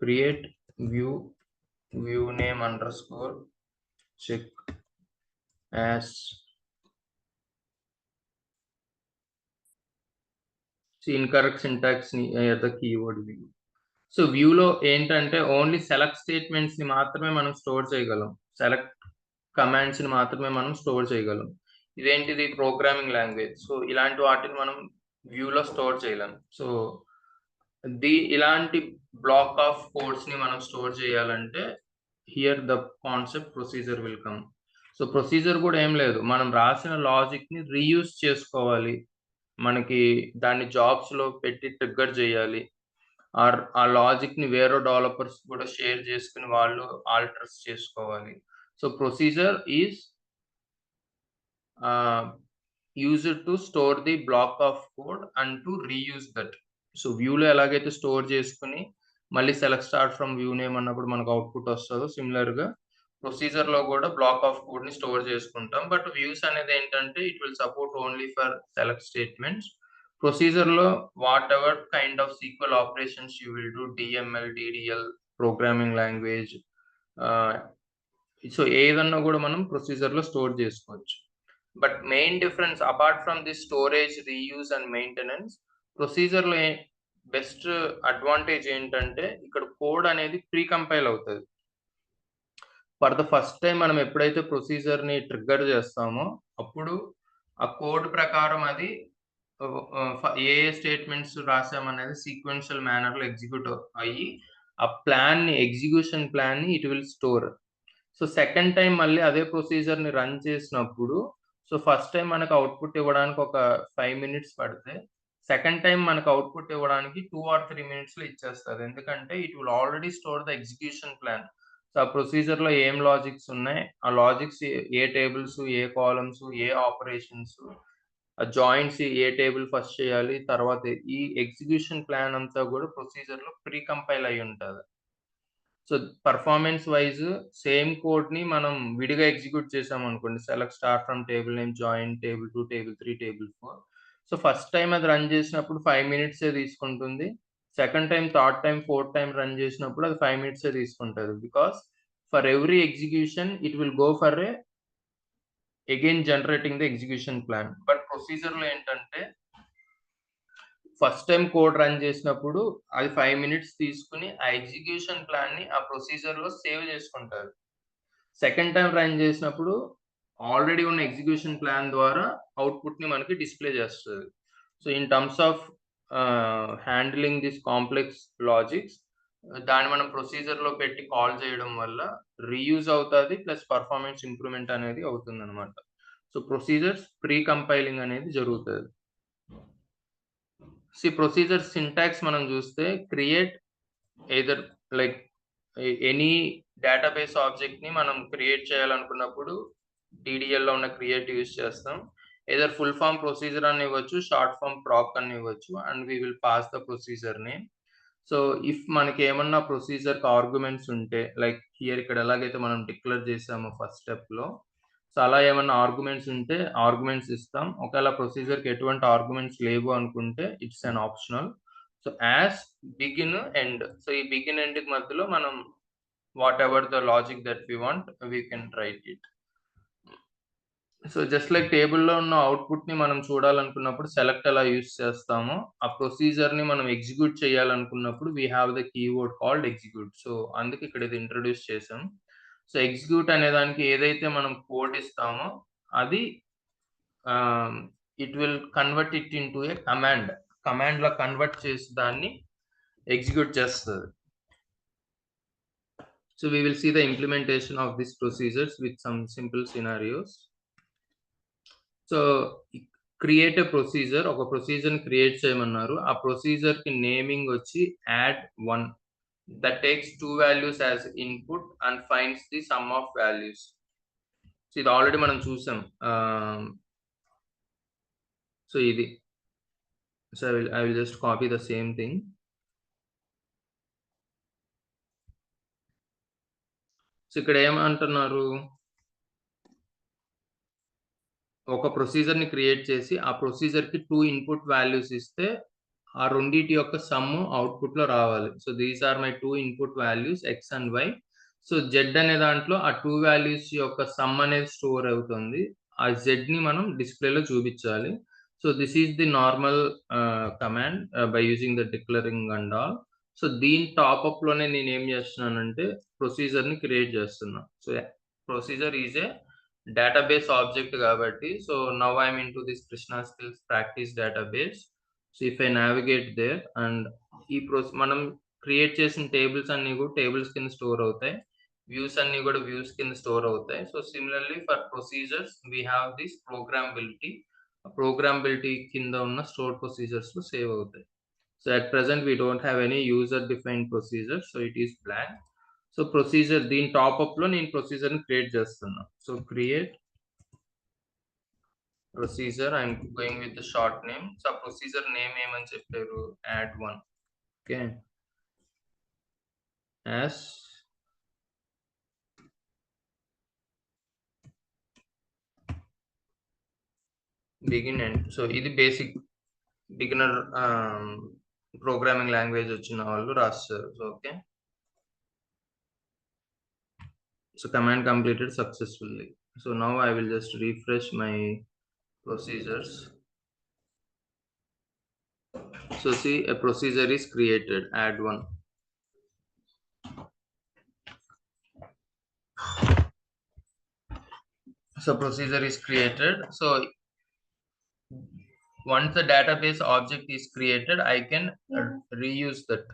Create view name underscore check as incorrect syntax near the keyword view. So వ్యూలో ఏంటంటే only select స్టేట్మెంట్స్‌ని మాత్రమే మనం store చేయగలం. Select కమాండ్స్‌ని మాత్రమే మనం store చేయగలం. ఇదేంటిది? Programming language. So ఇలాంటి వాటిని మనం వ్యూలో స్టోర్ చేయలేం. సో ఇలాంటి బ్లాక్ ఆఫ్ కోడ్స్ ని మనం స్టోర్ చేయాలంటే here the concept procedure will come. So procedure కూడా ఏం లేదు, మనం రాసిన లాజిక్ ని రీయూజ్ చేసుకోవాలి, మనకి దాన్ని జాబ్స్ లో పెట్టి ట్రిగ్గర్ చేయాలి, ఆర్ ఆ లాజిక్ ని వేరే డెవలపర్స్ కూడా షేర్ చేసుకుని వాళ్ళు ఆల్టర్స్ చేసుకోవాలి. So procedure is used to store the block of code and to reuse that. So వ్యూలో ఎలాగైతే స్టోర్ చేసుకుని మళ్ళీ select start from view name అన్నప్పుడు మనకు అవుట్పుట్ వస్తుందో సిమిలర్ గా ప్రొసీజర్ లో కూడా బ్లాక్ ఆఫ్ కోడ్ ని స్టోర్ చేసుకుంటాం. బట్ వ్యూస్ అనేది ఏంటంటే it will support only for select statements. Procedure లో whatever kind of SQL operations you will do, DML, DDL, programming language, so ఏదన్నా కూడా మనం ప్రొసీజర్ లో స్టోర్ చేసుకోవచ్చు. But main difference apart from the storage, reuse and maintenance, procedure లో best advantage ఏంటంటే ఇక్కడ code అనేది ప్రీ కంపైల్ అవుతుంది. ఫర్ ద ఫస్ట్ టైం మనం ఎప్పుడైతే ప్రొసీజర్ ని ట్రిగ్గర్ చేస్తామో అప్పుడు ఆ కోడ్ ప్రకారం అది ఏ స్టేట్మెంట్స్ రాసామనేది సీక్వెన్షియల్ మేనర్ లో ఎగ్జిక్యూట్ అయ్యి ఆ ప్లాన్ ని, ఎగ్జిక్యూషన్ ప్లాన్ ని it will store. So second time మళ్ళీ అదే ప్రొసీజర్ ని రన్ చేసినప్పుడు, సో ఫస్ట్ టైం మనకు అవుట్పుట్ ఇవ్వడానికి ఒక 5 minutes పడితే సెకండ్ టైం మనకు అవుట్పుట్ ఇవ్వడానికి 2 or 3 minutes లో ఇచ్చేస్తుంది. ఎందుకంటే it will already store the execution plan. So ఆ ప్రొసీజర్ లో ఏం లాజిక్స్ ఉన్నాయి, ఆ లాజిక్స్ ఏ టేబుల్స్, ఏ కాలమ్స్, ఏ ఆపరేషన్స్, ఆ జాయింట్స్ ఏ టేబుల్ ఫస్ట్ చేయాలి, తర్వాత ఈ ఎగ్జిక్యూషన్ ప్లాన్ అంతా కూడా ప్రొసీజర్ లో ప్రీ కంపైల్ అయి ఉంటుంది. So performance wise same code ని మనం విడిగా ఎగ్జిక్యూట్ చేసాం అనుకోండి, select star from table name, join table 2, table 3, table 4. So first time అది రన్ చేసినప్పుడు 5 minutes తీసుకుంటుంది. Second time, third time, fourth time run చేసినప్పుడు అది 5 minutes తీసుకుంటుంది. Because for every execution it will go for a again generating the execution plan. But procedure లో ఏంటంటే first time code run చేసినప్పుడు అది 5 minutes తీసుకుని ఆ ఎగ్జిక్యూషన్ ప్లాన్ ని ఆ ప్రొసీజర్ లో సేవ్ చేసుకుంటారు. సెకండ్ టైం రన్ చేసినప్పుడు ఆల్రెడీ ఉన్న ఎగ్జిక్యూషన్ ప్లాన్ ద్వారా అవుట్పుట్ ని మనకి డిస్ప్లే చేస్తుంది. So in terms of handling this complex logics, దాన్ని మనం ప్రొసీజర్ లో పెట్టి కాల్ చేయడం వల్ల రీయూజ్ అవుతుంది, ప్లస్ పర్ఫార్మెన్స్ ఇంప్రూవ్మెంట్ అనేది అవుతుంది అనమాట. సో ప్రొసీజర్స్ ప్రీ కంపైలింగ్ అనేది జరుగుతుంది. ప్రొసీజర్ సింటాక్స్ మనం చూస్తే create either like any database object ని మనం క్రియేట్ చేయాలనుకున్నప్పుడు DDL లో ఉన్న క్రియేట్ యూజ్ చేస్తాం. ఎయిదర్ ఫుల్ ఫామ్ ప్రొసీజర్ అని ఇవ్వచ్చు, షార్ట్ ఫామ్ ప్రాక్ అని ఇవ్వచ్చు, and we will pass the procedure name. So if మనకి ఏమన్నా ప్రొసీజర్ ఆర్గ్యుమెంట్స్ ఉంటే, లైక్ హియర్ ఇక్కడ ఎలాగైతే మనం డిక్లేర్ చేసామో ఫస్ట్ స్టెప్ లో, సో అలా ఏమన్నా ఆర్గ్యుమెంట్స్ ఉంటే ఆర్గ్యుమెంట్స్ ఇస్తాం. ఒకవేళ ప్రొసీజర్ కి ఎటువంటి ఆర్గ్యుమెంట్స్ లేవు అనుకుంటే it's an optional. So as begin end, so ఈ బిగిన్ ఎండ్ మధ్యలో మనం whatever the logic that we want we can write it. So just like టేబుల్లో ఉన్న అవుట్పుట్ ని మనం చూడాలనుకున్నప్పుడు సెలెక్ట్ ఎలా యూస్ చేస్తామో, ఆ ప్రొసీజర్ ని మనం ఎగ్జిక్యూట్ చేయాలనుకున్నప్పుడు we have the keyword called execute. So అందుకే ఇక్కడ ఇది ఇంట్రొడ్యూస్ చేసాం. సో ఎగ్జిక్యూట్ అనే దానికి ఏదైతే మనం కోడ్ ఇస్తామో అది it will convert it into A command law convert చేసి దాన్ని ఎగ్జిక్యూట్ చేస్తుంది. So we will see the implementation of these procedures with some simple scenarios. So create a procedure, ఒక ప్రొసీజర్ క్రియేట్ చేయమన్నారు. ఆ ప్రొసీజర్ కి naming వచ్చి add1 that takes 2 values as input and finds the sum of values. So ఇది already మనం చూసాం. So ఇది, so I will just copy the same thing. So ఇక్కడ ఏమంటున్నారు, ఒక ప్రొసీజర్ ని క్రియేట్ చేసి ఆ ప్రొసీజర్ కి 2 ఇన్పుట్ వాల్యూస్ ఇస్తే ఆ రెండిటి యొక్క సమ్ అవుట్పుట్ లో రావాలి. So these are my 2 input values X and Y. So Z అనే దాంట్లో ఆ 2 వాల్యూస్ యొక్క సమ్ అనేది స్టోర్ అవుతుంది. ఆ జెడ్ ని మనం డిస్ప్లేలో చూపించాలి. So this is the normal command by using the declaring and all. So దీని టాప్అప్ లోనే నేను ఏం చేస్తున్నానంటే ప్రొసీజర్ ని క్రియేట్ చేస్తున్నా. So procedure is a database object kabatti. So now I'm into this Krishna Skills practice database. So if I navigate there and మనం create చేసిన tables అన్ని కూడా టేబుల్స్ కింద స్టోర్ అవుతాయి, వ్యూస్ అన్ని కూడా వ్యూస్ కింద స్టోర్ అవుతాయి. So similarly for procedures we have this programmability కింద ఉన్న స్టోర్ ప్రొసీజర్స్ లో సేవ్ అవుతాయి. So at present we don't have any user defined procedure, so it is blank. So procedure దీని టాప్అప్ లో నేను ప్రొసీజర్ ని క్రియేట్ చేస్తున్నా. So create procedure, I'm going with the short name. So procedure name ఏమని చెప్పారు, add1. Okay, as begin end. So ఇది basic beginner programming language వచ్చిన వాళ్ళు రాస్తారు. So okay, so command completed successfully. So now I will just refresh my procedures. So see, a procedure is created, add1. So procedure is created. So once the database object is created, I can reuse that.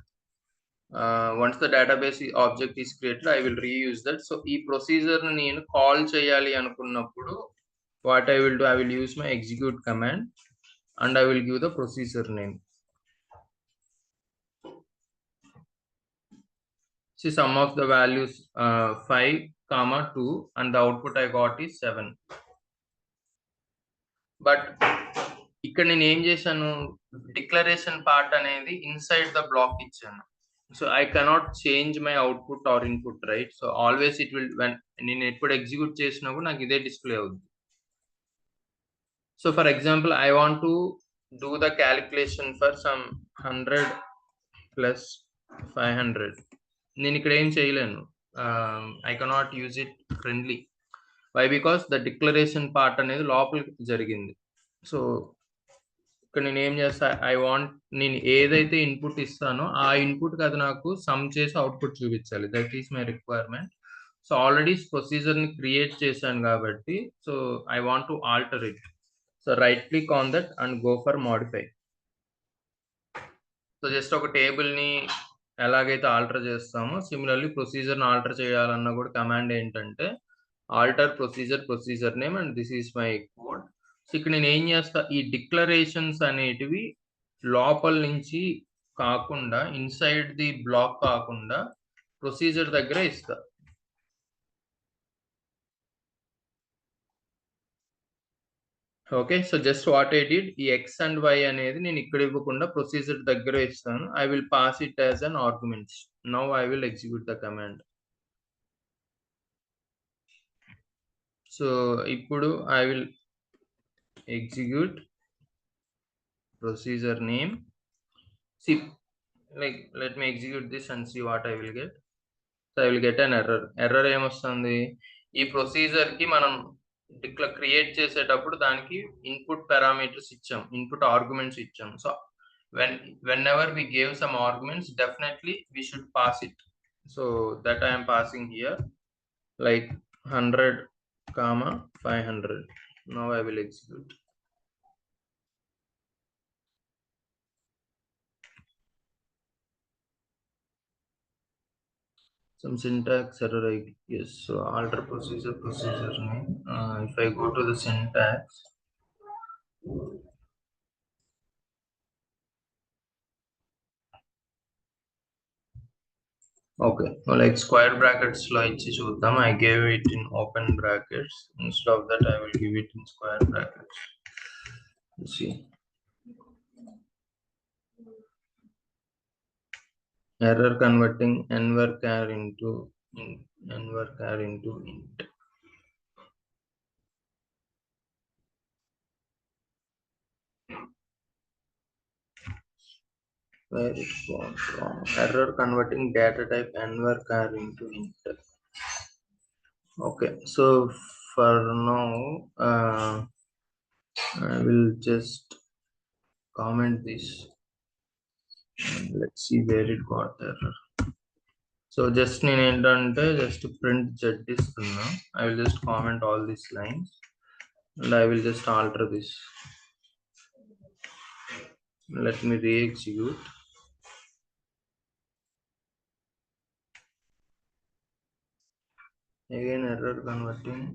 Once the database object is created, I will reuse that. So ఈ procedure ని నేను call చేయాలి అనుకున్నప్పుడు what I will do, I will use my execute command and I will give the procedure name. See, sum of the values 5, 2 and the output I got is 7. But ఇక్కడ నేను ఏం చేశాను, declaration part అనేది inside the block ఇచ్చాను. So I cannot change my output or input, right? So always it will, నేను ఎప్పుడు execute చేసినప్పుడు నాకు ఇదే డిస్ప్లే అవుతుంది. So for example I want to do the calculation for some 100 plus 500. నేను ఇక్కడ ఏం చేయలేను, I cannot use it friendly. Why? Because the declaration part అనేది లోపలికి జరిగింది. సో ఇక్కడ నేను ఏం చేస్తా, నేను ఏదైతే ఇన్పుట్ ఇస్తానో ఆ ఇన్పుట్ కి అది నాకు సమ్ చేసి అవుట్పుట్ చూపించాలి. That is my requirement. So already procedure ని క్రియేట్ చేశాను కాబట్టి, so I want to alter it. So right click on that and go for modify. So just ఒక టేబుల్ ని ఎలాగైతే ఆల్టర్ చేస్తామో సిమిలర్లీ ప్రొసీజర్ ని ఆల్టర్ చేయాలన్నా కూడా కమాండ్ ఏంటంటే alter procedure name and this is my code. So ఇక్కడ నేను ఏం చేస్తా, ఈ డిక్లరేషన్స్ అనేటివి లోపల నుంచి కాకుండా, ఇన్సైడ్ ది బ్లాక్ కాకుండా ప్రొసీజర్ దగ్గర ఇస్తా. Okay, so just what I did, ఈ ఎక్స్ అండ్ వై అనేది నేను ఇక్కడ ఇవ్వకుండా ప్రొసీజర్ దగ్గర ఇస్తాను. I will pass it as an arguments. Now I will execute the command. So ఇప్పుడు I will execute procedure name. See, like, let me execute this and see what I will get. So I will get an error ఏమొస్తుంది, ఈ procedure కి మనం ఇట్లా create చేసేటప్పుడు దానికి input parameters ఇచ్చాం, input arguments ఇచ్చాం. So whenever we gave some arguments, definitely we should pass it. So that I am passing here, like 100, 500. Now I will execute. Some syntax error, I guess. So alter procedure name. If I go to the syntax, okay, well, like square brackets lo ichi chuddam. I gave it in open brackets. Instead of that, I will give it in square brackets. Let's see. Error converting nvarchar into int. Where it gone wrong? Error converting data type nvarchar into int. Okay, so for now, I will just comment this. Let's see where it got error. So just నేను ఏంటంటే just print z ఇస్తున్నా. I will just comment all these lines and I will just alter this. Let me re-execute. Again error converting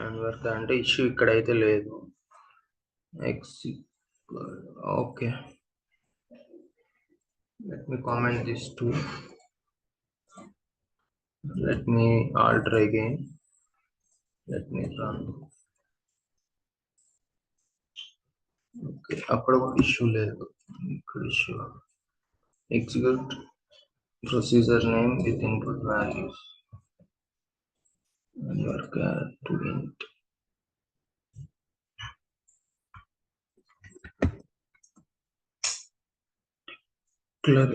and work అంటే issue ఇక్కడైతే లేదు. X okay, let me comment this too. Let me alter again. Let me run. Okay, అక్కడ కూడా issue లేదు, ఇక్కడ issue. Execute procedure name with input values and work to int. Clear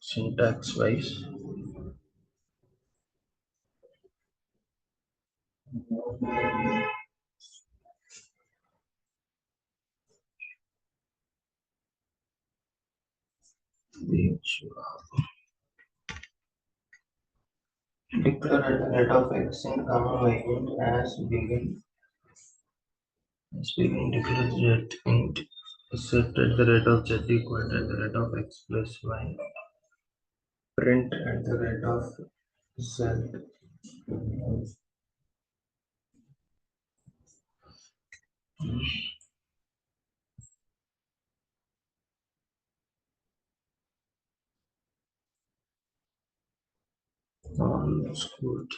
syntax wise. Declare at the rate of x in comma y int as begin. As begin declare z int set at the rate of z equal to the rate of x plus y. Print at the rate of z. That's good.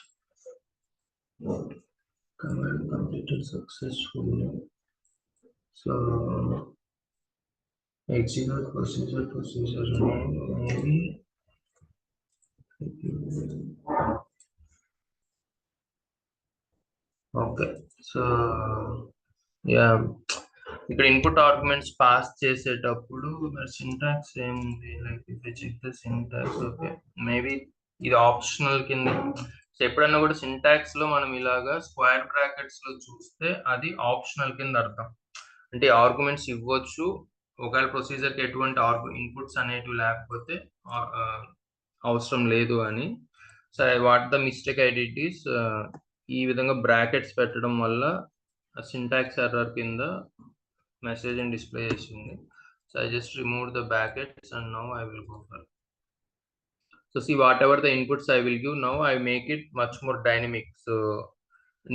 Command completed successfully. So execute procedure name maybe. Okay, so yeah, ఇక్కడ input arguments pass చేసేటప్పుడు syntax ఏముంది, like if I check the syntax, okay maybe ఇది optional కింద. So ఎప్పుడన్నా కూడా syntax లో మనం ఇలాగా స్క్వేర్ బ్రాకెట్స్ లో చూస్తే అది ఆప్షనల్ కింద అర్థం. అంటే ఆర్గ్యుమెంట్స్ ఇవ్వచ్చు, ఒకవేళ ప్రొసీజర్ కి ఎటువంటి ఇన్పుట్స్ అనేటివి లేకపోతే అవసరం లేదు అని. So what the mistake I did is ఈ విధంగా బ్రాకెట్స్ పెట్టడం వల్ల సింటాక్స్ ఎర్రర్ కింద మెసేజ్ అని డిస్ప్లే చేసింది. So I just remove the brackets and now I will go for. So see whatever the inputs I will give, now I make it much more dynamic. So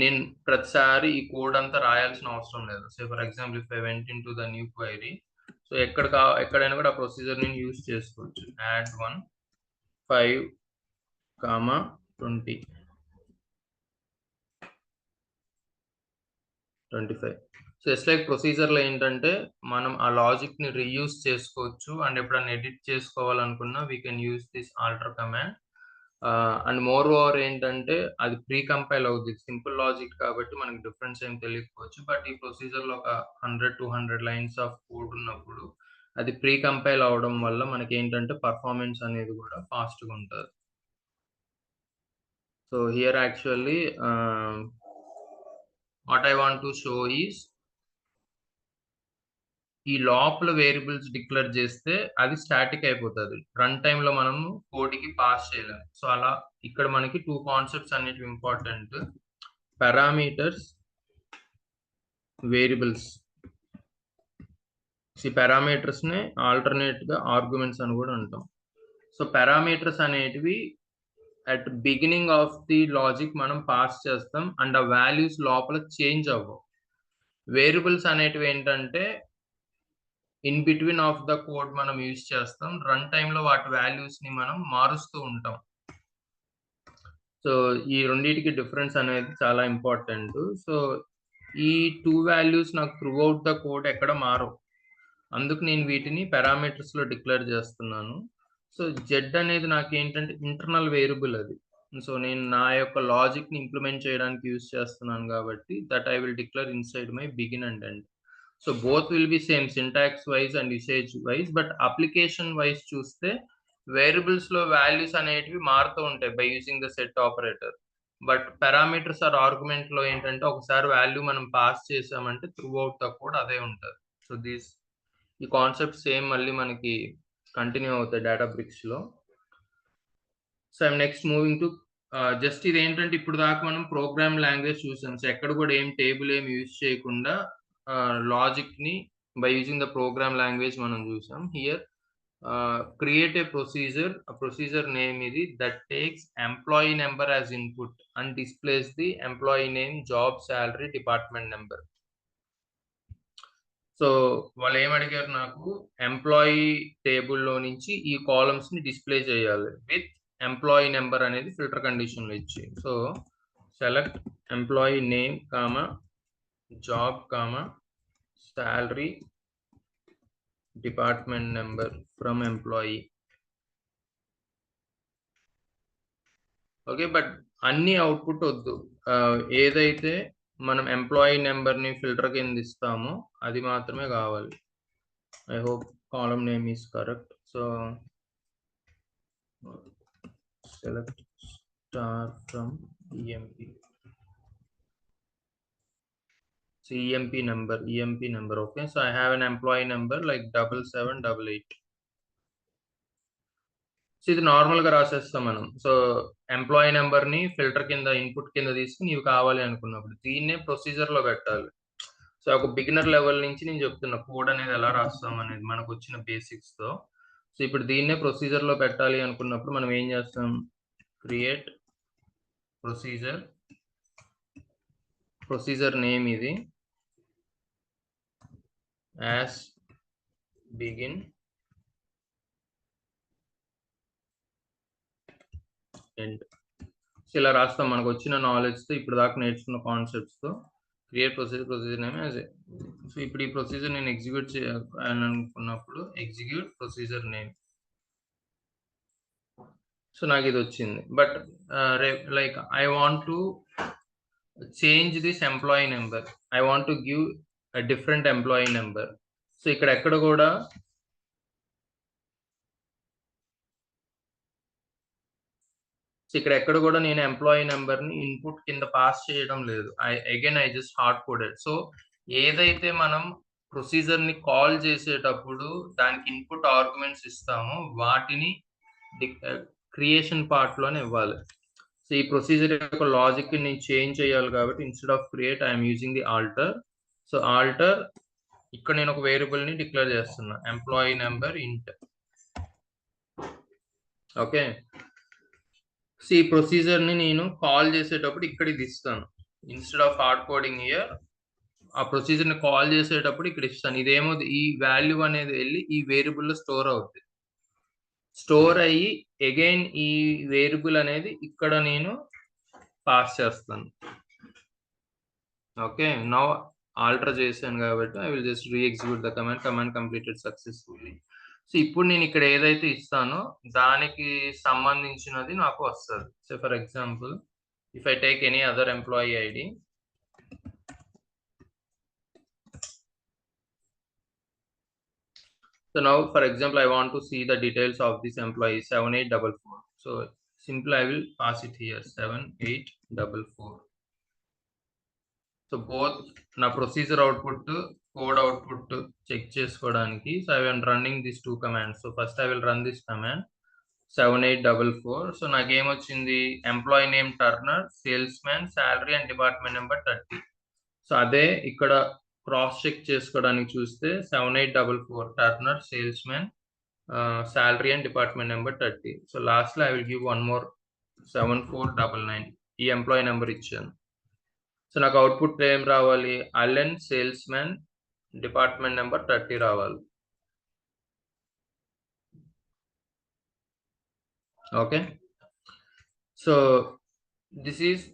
నేను ప్రతిసారి ఈ code అంతా రాయాల్సిన అవసరం లేదు. So for example if I went into the new query, so ఎక్కడైనా కూడా ఆ ప్రొసీజర్ నేను యూజ్ చేసుకోవచ్చు. యాడ్ 1 5 20 25. సో ఇట్స్ లైక్ ప్రొసీజర్లో ఏంటంటే మనం ఆ లాజిక్ ని రీయూజ్ చేసుకోవచ్చు, అండ్ ఎప్పుడైనా ఎడిట్ చేసుకోవాలనుకున్నా we can use this alter command. And moreover ఏంటంటే అది ప్రీ కంపైల్ అవుతుంది, సింపుల్ లాజిక్ కాబట్టి మనకి డిఫరెన్స్ ఏం తెలియకపోవచ్చు. బట్ ఈ ప్రొసీజర్ లో ఒక 100-200 లైన్స్ ఆఫ్ కోడ్ ఉన్నప్పుడు అది ప్రీ కంపైల్ అవడం వల్ల మనకి ఏంటంటే పర్ఫార్మెన్స్ అనేది కూడా ఫాస్ట్ గా ఉంటుంది. So here actually what I want to show is ఈ లోపల వేరియబుల్స్ డిక్లేర్ చేస్తే అది స్టాటిక్ అయిపోతుంది, రన్ టైమ్ లో మనం కోడ్కి పాస్ చేయలేము. సో అలా ఇక్కడ మనకి 2 కాన్సెప్ట్స్ అనేటివి ఇంపార్టెంట్. Parameters, variables. ఈ పారామీటర్స్ ని ఆల్టర్నేట్ గా ఆర్గ్యుమెంట్స్ అని కూడా అంటాం. సో పారామీటర్స్ అనేటివి at beginning of the logic మనం పాస్ చేస్తాం అండ్ ఆ వాల్యూస్ లోపల చేంజ్ అవ్వవు. వేరియబుల్స్ అనేటివి ఏంటంటే in between of the code మనం యూజ్ చేస్తాం, రన్ టైమ్ లో వాటి వాల్యూస్ ని మనం మారుస్తూ ఉంటాం. సో ఈ రెండింటికి డిఫరెన్స్ అనేది చాలా ఇంపార్టెంట్. సో ఈ 2 వాల్యూస్ నాకు త్రూ అవుట్ ద కోడ్ ఎక్కడ మారవు, అందుకు నేను వీటిని పారామీటర్స్ లో డిక్లేర్ చేస్తున్నాను. సో జెడ్ అనేది నాకు ఏంటంటే ఇంటర్నల్ వేరియబుల్ అది. సో నేను నా యొక్క లాజిక్ ని ఇంప్లిమెంట్ చేయడానికి యూజ్ చేస్తున్నాను కాబట్టి that I will declare inside my begin and end. So both will be same syntax wise and usage wise, but application wise చూస్తే వేరియబుల్స్ లో వాల్యూస్ అనేటివి మారుతూ ఉంటాయి by using the set operator. But parameters or argument లో ఏంటంటే ఒకసారి value మనం pass చేసామంటే త్రూ అవుట్ ద కోడ్ అదే ఉంటుంది. సో ఈ కాన్సెప్ట్ సేమ్ మళ్ళీ మనకి కంటిన్యూ అవుతాయి డేటాబ్రిక్స్ లో. So I'm next moving to just ఇది ఏంటంటే ఇప్పుడు దాకా మనం ప్రోగ్రామ్ లాంగ్వేజ్ చూసాం. సో ఎక్కడ కూడా ఏం టేబుల్ ఏం యూజ్ చేయకుండా లాజిక్ ని by using the program language మనం చూసాం. Here create a procedure name is that takes employee number as input and displays the employee name, job, salary, department number. So వాళ్ళు ఏమడిగారు, నాకు ఎంప్లాయీ టేబుల్లో నుంచి ఈ కాలమ్స్ ని డిస్ప్లే చేయాలి విత్ ఎంప్లాయీ నెంబర్ అనేది ఫిల్టర్ కండిషన్ లో ఇచ్చి. So select employee name comma job comma salary, department number from employee. Okay, but అన్ని అవుట్పుట్ వద్దు. ఏదైతే మనం ఎంప్లాయీ నెంబర్ ని ఫిల్టర్ కింద ఇస్తామో అది మాత్రమే కావాలి. I hope column name is correct. So select star from EMP. So EMP number. Okay, so I have an employee number like 7788. So ఇది నార్మల్ గా రాసేస్తాం మనం. సో ఎంప్లాయీ నెంబర్ ని ఫిల్టర్ కింద ఇన్పుట్ కింద తీసుకుని ఇవి కావాలి అనుకున్నప్పుడు దీన్నే ప్రొసీజర్ లో పెట్టాలి. సో ఒక బిగినర్ లెవెల్ నుంచి నేను చెప్తున్నా కోడ్ అనేది ఎలా రాస్తాం అనేది మనకు వచ్చిన బేసిక్స్ తో. సో ఇప్పుడు దీన్నే ప్రొసీజర్ లో పెట్టాలి అనుకున్నప్పుడు మనం ఏం చేస్తాం, క్రియేట్ ప్రొసీజర్ నేమ్ ఇది యాజ్ బిగిన్ ఎండ్. సో ఇలా రాస్తాం మనకు వచ్చిన నాలెడ్జ్ తో ఇప్పుడు దాకా నేర్చుకున్న కాన్సెప్ట్స్ తో. Create procedure name as. So ఇప్పుడు ఈ ప్రొసీజర్ నేను ఎగ్జిక్యూట్ చేయాలనుకున్నప్పుడు ఎగ్జిక్యూట్ ప్రొసీజర్ నేమ్. సో నాకు ఇది వచ్చింది. But like I want to change this employee number, I want to give a different employee number. So ఇక్కడ ఎక్కడ కూడా నేను ఎంప్లాయీ నెంబర్ ని ఇన్పుట్ కింద పాస్ చేయడం లేదు. I just hard coded. So ఏదైతే మనం ప్రొసీజర్ ని కాల్ చేసేటప్పుడు దానికి ఇన్పుట్ ఆర్గ్యుమెంట్స్ ఇస్తామో వాటిని క్రియేషన్ పార్ట్ లోనే ఇవ్వాలి. సో ఈ ప్రొసీజర్ యొక్క లాజిక్ ని చేంజ్ చేయాలి కాబట్టి instead of create I'm using the alter. So alter ఇక్కడ నేను ఒక వేరియబుల్ ని డిక్లేర్ చేస్తున్నా, employee number int. Okay, so ఈ ప్రొసీజర్ ని నేను కాల్ చేసేటప్పుడు ఇక్కడ ఇది ఇస్తాను. Instead of hard coding here ఆ ప్రొసీజర్ ని కాల్ చేసేటప్పుడు ఇక్కడ ఇస్తాను. ఇదేమో ఈ వాల్యూ అనేది వెళ్ళి ఈ వేరియబుల్ లో స్టోర్ అవుతుంది. స్టోర్ అయ్యి అగైన్ ఈ వేరియబుల్ అనేది ఇక్కడ నేను పాస్ చేస్తాను. ఓకే, నౌ ఆల్టర్ చేశాను కాబట్టి I will just reexecute the command completed successfully. So ఇప్పుడు నేను ఇక్కడ ఏదైతే ఇస్తానో దానికి సంబంధించినది నాకు వస్తుంది. So for example if I take any other employee ID, so now for example I want to see the details of this employee 7844. so simply I will pass it here 7844. So both నా procedure output code output check చేసుకోవడానికి. So I am running this 2 commands. So first I will run this command 7844. So నాకేమొచ్చింది, employee name Turner, salesman, salary and department number 30. So అదే ఇక్కడ cross check చేసుకోవడానికి చూస్తే 7844 Turner, salesman, salary and department number 30. So last లో I will give one more 7499 ఈ employee number ఇచ్చాను. So నాకు output ఏం రావాలి, Allen, sales man, department number 30 రావాలి. Okay, so this is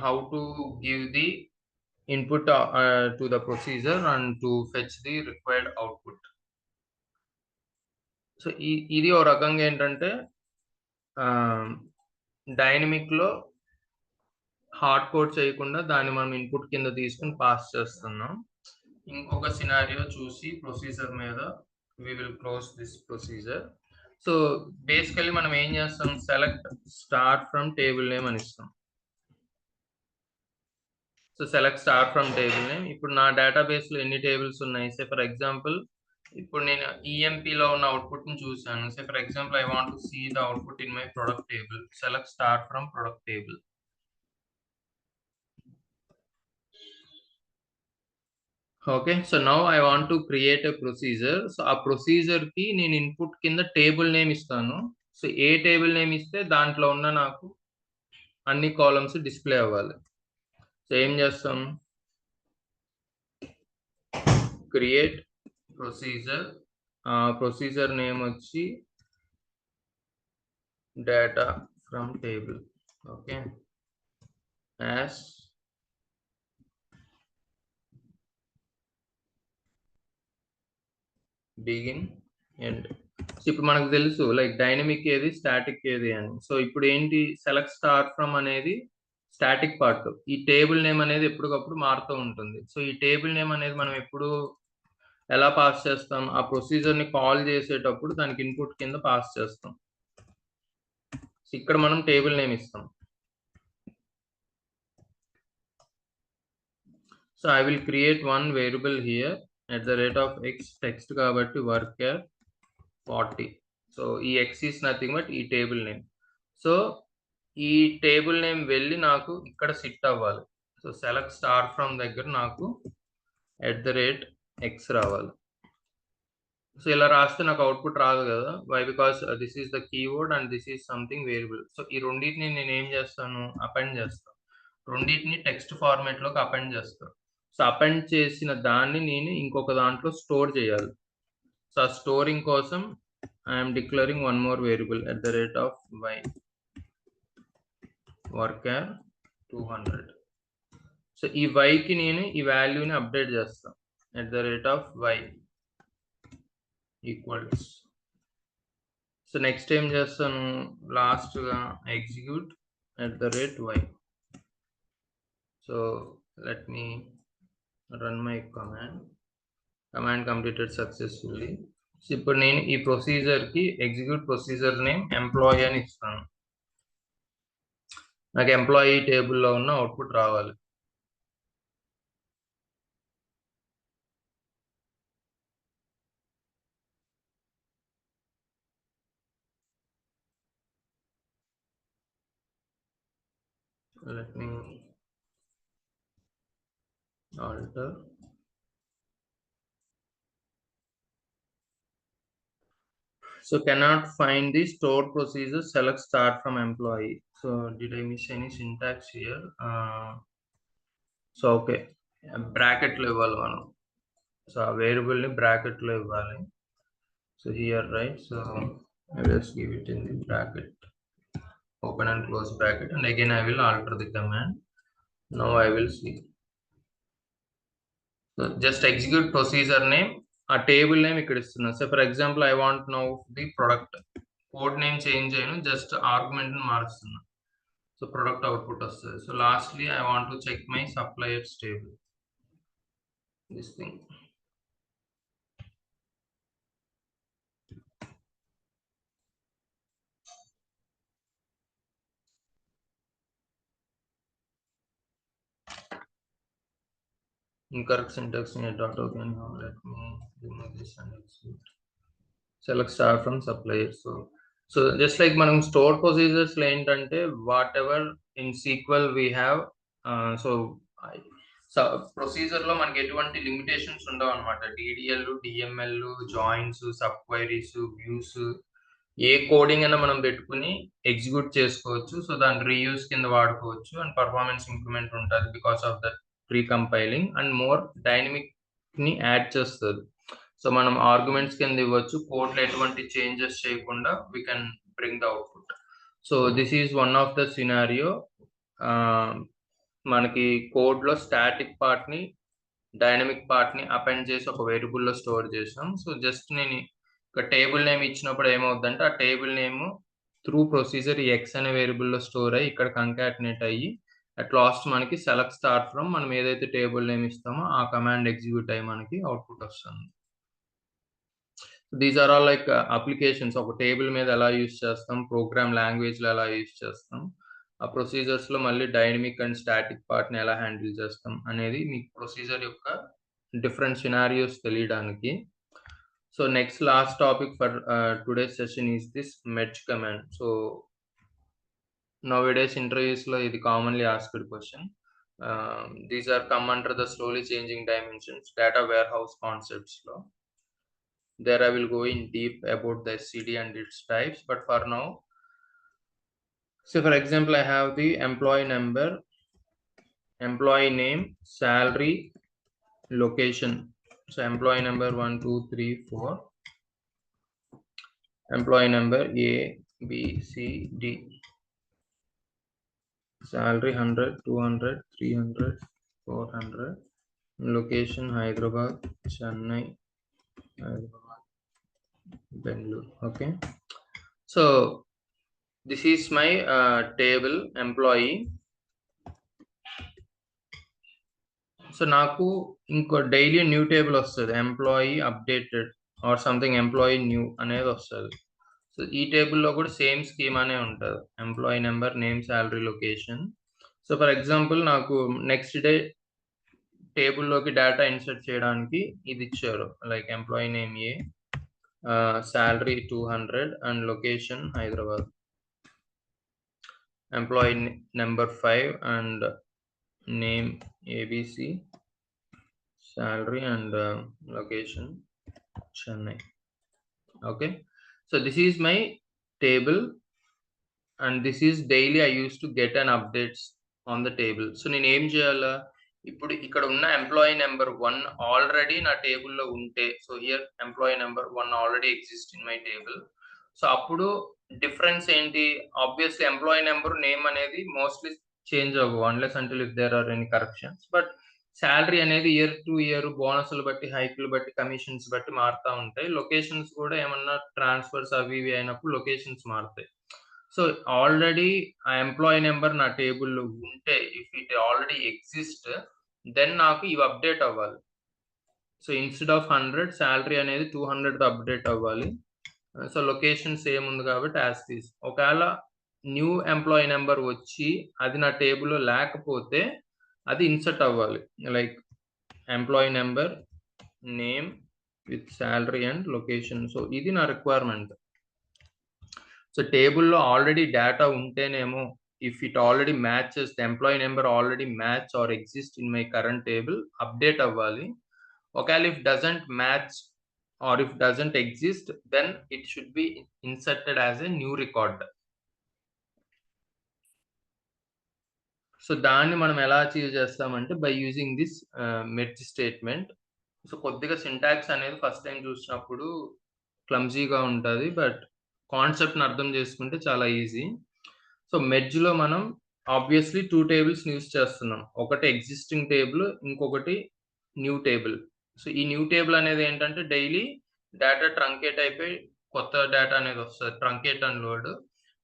how to give the input to the procedure and to fetch the required output. So ఇది ఒక రకంగా ఏంటంటే డైనమిక్ లో హార్డ్ కోడ్ చేయకుండా దాన్ని మనం ఇన్పుట్ కింద తీసుకుని పాస్ చేస్తున్నాం. ఇంకొక సినారియో చూసి ప్రొసీజర్ మీద we will close this procedure. So basically మనం ఏం చేస్తాం, select start from table name అని ఇస్తాం. So select star from table name. ఇప్పుడు నా డేటాబేస్ లో ఎన్ని టేబుల్స్ ఉన్నాయి, సే ఫర్ ఎగ్జాంపుల్ ఇప్పుడు నేను ఈఎంపీ లో ఉన్న అవుట్పుట్ ని చూసాను. Say for example I want to see the output in my product table. Select star from product table. Okay. So now I want to create a procedure. So ఆ ప్రొసీజర్‌కి నేను input కింద table name ఇస్తాను. So ఏ table name ఇస్తే దాంట్లో ఉన్న నాకు అన్ని కాలమ్స్ డిస్‌ప్లే అవ్వాలి. సో ఏం చేస్తాం? Create procedure. ప్రొసీజర్ నేమ్ వచ్చి data from table. Okay. As begin end. So ఇప్పుడు మనకు తెలుసు లైక్ డైనమిక్ ఏది, స్టాటిక్ ఏది అని. సో ఇప్పుడు ఏంటి, సెలెక్ట్ స్టార్ ఫ్రమ్ అనేది స్టాటిక్ పార్ట్. ఈ టేబుల్ నేమ్ అనేది ఎప్పటికప్పుడు మారుతూ ఉంటుంది. సో ఈ టేబుల్ నేమ్ అనేది మనం ఎప్పుడు ఎలా పాస్ చేస్తాం? ఆ ప్రొసీజర్ ని కాల్ చేసేటప్పుడు దానికి ఇన్పుట్ కింద పాస్ చేస్తాం. సో ఇక్కడ మనం టేబుల్ నేమ్ ఇస్తాం. So I will create one variable here at the rate of X, text కాబట్టి వర్కర్ 40. సో ఈ ఎక్స్ ఈస్ నథింగ్ బట్ ఈ టేబుల్ నేమ్. సో ఈ టేబుల్ నేమ్ వెళ్ళి నాకు ఇక్కడ సిట్ అవ్వాలి. సో సెలెక్ట్ స్టార్ ఫ్రమ్ దగ్గర నాకు ఎట్ ద రేట్ ఎక్స్ రావాలి. సో ఇలా రాస్తే నాకు అవుట్పుట్ రాదు కదా. Why? Because this is the keyword and this is something variable. So ఈ రెండింటిని నేను ఏం చేస్తాను, అపెండ్ చేస్తాను. రెండింటిని టెక్స్ట్ ఫార్మాట్ లోకి అపెండ్ చేస్తాను. సో అపెండ్ చేసిన దాన్ని నేను ఇంకొక దాంట్లో స్టోర్ చేయాలి. సో ఆ స్టోరింగ్ కోసం I'm declaring one more variable at the rate of Y varchar 200. So ఈ వైకి నేను ఈ వాల్యూని అప్డేట్ చేస్తాను at the rate of Y equals. So next ఏం చేస్తాను, లాస్ట్గా execute at the rate Y. So let me run my command completed successfully. So ఇప్పుడు నేను ఈ ప్రొసీజర్కి ఎగ్జిక్యూట్ ప్రొసీజర్ నేమ్ ఎంప్లాయీ అని ఇస్తాను. నాకు ఎంప్లాయీ టేబుల్లో ఉన్న అవుట్పుట్ రావాలి. Let me alter. So cannot find the stored procedure, select start from employee. So did I miss any syntax here? So okay, bracket లో ఇవ్వాలి మనం. సో ఆ వేరియబుల్ ని బ్రాకెట్ లో ఇవ్వాలి. So here right, so I will just give it in the bracket, open and close bracket, and again I will alter the command. Now I will see. So just execute procedure name, ఆ table name ఇక్కడ ఇస్తున్నాను. So for example I want now the product. Code name change చేయను, just argument మారుస్తున్నా. So product output వస్తుంది. So lastly I want to check my suppliers table, this thing. Incorrect syntax in a dot token. Now let me remove this and execute. Select star from supplier. So just like మనం store procedures లో ఏంటంటే whatever in SQL we have, so procedure లో మనకి ఎటువంటి limitations ఉండవు అనమాట. DDL, DML, joins, sub queries, views, ఏ coding అయినా మనం పెట్టుకుని ఎగ్జిక్యూట్ చేసుకోవచ్చు. సో దాని రీయూస్ కింద వాడుకోవచ్చు అండ్ పర్ఫార్మెన్స్ ఇంప్రూవ్మెంట్ ఉంటుంది because of that pre compiling and more dynamic ని యాడ్ చేస్తుంది. సో మనం ఆర్గ్యుమెంట్స్ కింద ఇవ్వచ్చు, కోడ్ లో ఎటువంటి చేంజెస్ చేయకుండా we can bring the output. So this is one of the scenario. మనకి కోడ్ లో స్టాటిక్ పార్ట్ ని, డైనమిక్ పార్ట్ ని అపెండ్ చేసి ఒక వేరియబుల్ లో స్టోర్ చేసాం. సో జస్ట్ నేను ఒక టేబుల్ నేమ్ ఇచ్చినప్పుడు ఏమవుతుందంటే ఆ table name through procedure X అనే వేరియబుల్ లో స్టోర్ అయ్యి ఇక్కడ కంకాటినేట్ అయ్యి అట్ లాస్ట్ మనకి సెలెక్ట్ స్టార్ట్ ఫ్రమ్ మనం ఏదైతే టేబుల్ నేమ్ ఇస్తామో ఆ కమాండ్ ఎగ్జిక్యూట్ అయ్యి మనకి అవుట్పుట్ వస్తుంది. These are all like applications. ఒక టేబుల్ మీద ఎలా యూస్ చేస్తాం, ప్రోగ్రామ్ లాంగ్వేజ్ లో ఎలా యూస్ చేస్తాం, ఆ ప్రొసీజర్స్ లో మళ్ళీ డైనమిక్ అండ్ స్టాటిక్ పార్ట్ ని ఎలా హ్యాండిల్ చేస్తాం అనేది మీకు ప్రొసీజర్ యొక్క డిఫరెంట్ సినారియోస్ తెలియడానికి. So next last topic for today's session is this merge command. So now days interviews లో ఇది commonly asked question. These are come under the slowly changing dimensions data warehouse concepts law. There I will go in deep about the SCD and its types, but for now, so for example, I have the employee number, employee name, salary, location. So employee number 1, 2, 3, 4. Employee number A, B, C, D. Salary 100, 200, 300, 400. Location Hyderabad, Chennai, Hyderabad, Bangalore. Okay. So this is my table employee. So నాకు ఇంకో daily new table వస్తుంది, employee updated or something employee new అనేది వస్తుంది. So ఈ టేబుల్లో కూడా same scheme అనే ఉంటుంది, employee number, name, salary, location. So for example నాకు నెక్స్ట్ డే టేబుల్లోకి డేటా ఇన్సర్ట్ చేయడానికి ఇది ఇచ్చారు, like employee name A, salary 200 and location Hyderabad. Employee number 5 and name ABC, salary and location Chennai. Okay, so this is my table and this is daily I used to get an updates on the table. So నేను ఏం చేయాలా, ఇప్పుడు ఇక్కడ ఉన్న employee number 1 already నా టేబుల్లో ఉంటే, so here employee number 1 already exist in my table. So అప్పుడు డిఫరెన్స్ ఏంటి, ఆబ్వియస్లీ ఎంప్లాయీ నెంబర్, నేమ్ అనేది మోస్ట్లీ చేంజ్ అవ్వవు unless until if there are any corrections. But salary అనేది ఇయర్ టు ఇయర్ బోనస్లు బట్టి, హైక్లు బట్టి, కమిషన్స్ బట్టి మారుతూ ఉంటాయి. లొకేషన్స్ కూడా ఏమన్నా ట్రాన్స్ఫర్స్ అవి ఇవి అయినప్పుడు లొకేషన్స్ మారుతాయి. సో ఆల్రెడీ ఆ ఎంప్లాయీ నెంబర్ నా టేబుల్లో ఉంటే, if it already exist, then నాకు ఇవి అప్డేట్ అవ్వాలి. సో ఇన్స్టెడ్ ఆఫ్ 100 శాలరీ అనేది 200 అప్డేట్ అవ్వాలి. సో లొకేషన్ సేమ్ ఉంది కాబట్టి యాజ్ టీస్. ఒకవేళ న్యూ ఎంప్లాయీ నెంబర్ వచ్చి అది నా టేబుల్లో లేకపోతే అది ఇన్సర్ట్ అవ్వాలి, like employee number, name with salary and location. So ఇది నా రిక్వైర్మెంట్. సో టేబుల్లో ఆల్రెడీ డేటా ఉంటేనేమో, if it already matches, the employee number already match or exist in my current table, update అవ్వాలి. ఒకవేళ if doesn't match or if doesn't exist, then it should be inserted as a new record. So దాన్ని మనం ఎలా achieve చేస్తామంటే by using this merge statement. So కొద్దిగా syntax అనేది first time చూసినప్పుడు క్లమ్జీగా ఉంటుంది, బట్ కాన్సెప్ట్ని అర్థం చేసుకుంటే చాలా ఈజీ. సో మెర్జ్లో మనం ఆబ్వియస్లీ 2 టేబుల్స్ యూజ్ చేస్తున్నాం, ఒకటి ఎగ్జిస్టింగ్ టేబుల్, ఇంకొకటి న్యూ టేబుల్. సో ఈ న్యూ టేబుల్ అనేది ఏంటంటే డైలీ డేటా ట్రంకేట్ అయిపోయి కొత్త డేటా అనేది వస్తుంది, truncate and load.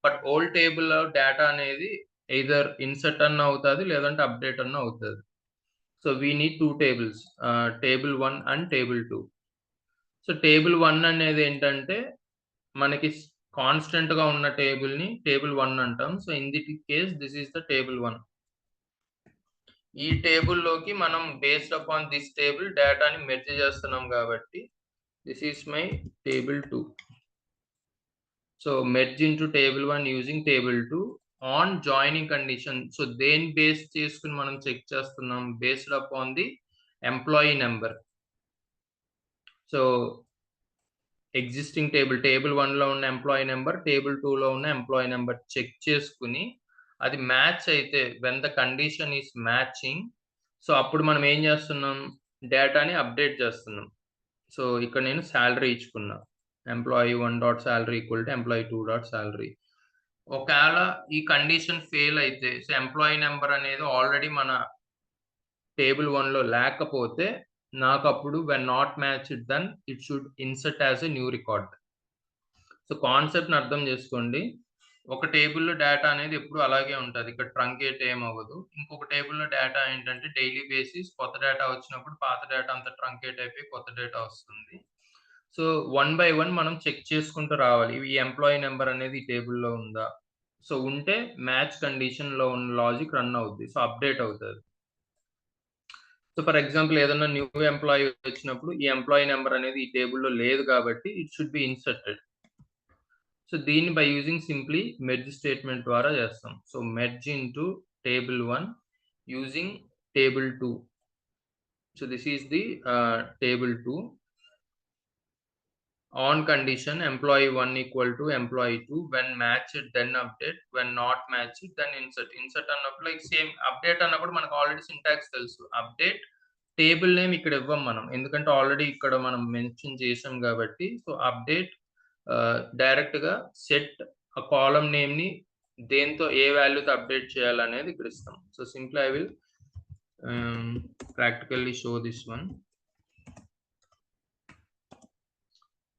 But old టేబుల్లో డేటా అనేది ఎయిదర్ ఇన్సర్ట్ అన్న అవుతుంది లేదంటే అప్డేట్ అన్న అవుతుంది. So we need 2 tables, table 1 and table 2. So table 1 అనేది ఏంటంటే మనకి కాన్స్టెంట్ గా ఉన్న టేబుల్ ని టేబుల్ 1 అంటాం. So in the case this is the table 1. ఈ టేబుల్లోకి మనం బేస్డ్ అపాన్ దిస్ టేబుల్ డేటాని మెర్జ్ చేస్తున్నాం కాబట్టి this is my table 2. So merge into table 1 using table 2 on joining condition. So దేని బేస్ చేసుకుని మనం చెక్ చేస్తున్నాం, based upon the employee number. So existing table 1లో ఉన్న ఎంప్లాయీ నెంబర్, టేబుల్ 2లో ఉన్న ఎంప్లాయీ నెంబర్ చెక్ చేసుకుని అది మ్యాచ్ అయితే, when the condition is matching, so అప్పుడు మనం ఏం చేస్తున్నాం, డేటాని అప్డేట్ చేస్తున్నాం. సో ఇక్కడ నేను శాలరీ ఇచ్చుకున్నా, employee 1 dot salary equal to employee 2 dot salary. ఒకవేళ ఈ కండిషన్ ఫెయిల్ అయితే, సో ఎంప్లాయీ నెంబర్ అనేది ఆల్రెడీ మన టేబుల్ 1లో లేకపోతే, నాకు అప్పుడు when not matched then it should insert as a new record. So కాన్సెప్ట్ని అర్థం చేసుకోండి. ఒక టేబుల్లో డేటా అనేది ఎప్పుడు అలాగే ఉంటుంది, ఇక్కడ ట్రంకేట్ ఏం అవ్వదు. ఇంకొక టేబుల్లో డేటా ఏంటంటే డైలీ బేసిస్ కొత్త డేటా వచ్చినప్పుడు పాత డేటా అంతా ట్రంకేట్ అయిపోయి కొత్త డేటా వస్తుంది. సో 1 by 1 మనం చెక్ చేసుకుంటూ రావాలి, ఈ ఎంప్లాయీ నెంబర్ అనేది ఈ టేబుల్లో ఉందా. సో ఉంటే మ్యాచ్ కండిషన్లో ఉన్న లాజిక్ రన్ అవుద్ది, సో అప్డేట్ అవుతుంది. సో ఫర్ ఎగ్జాంపుల్ ఏదైనా న్యూ ఎంప్లాయీ వచ్చినప్పుడు ఈ ఎంప్లాయీ నెంబర్ అనేది ఈ టేబుల్లో లేదు కాబట్టి it should be inserted. So దీన్ని by using simply merge statement ద్వారా చేస్తాం. So merge into table 1 using table 2. So this is the table 2. On condition employee 1 equal to employee 2, when matched then update, when not matched then insert అన్నప్పుడు like same update అన్నప్పుడు మనకు already syntax తెలుసు. Update table name ఇక్కడ ఇవ్వం మనం, ఎందుకంటే already ఇక్కడ మనం మెన్షన్ చేసాం కాబట్టి. సో అప్డేట్ డైరెక్ట్ గా సెట్ ఆ కాలం నేమ్ ని దేంతో ఏ వాల్యూతో అప్డేట్ చేయాలనేది ఇక్కడ ఇస్తాం. So simple I will practically show this one.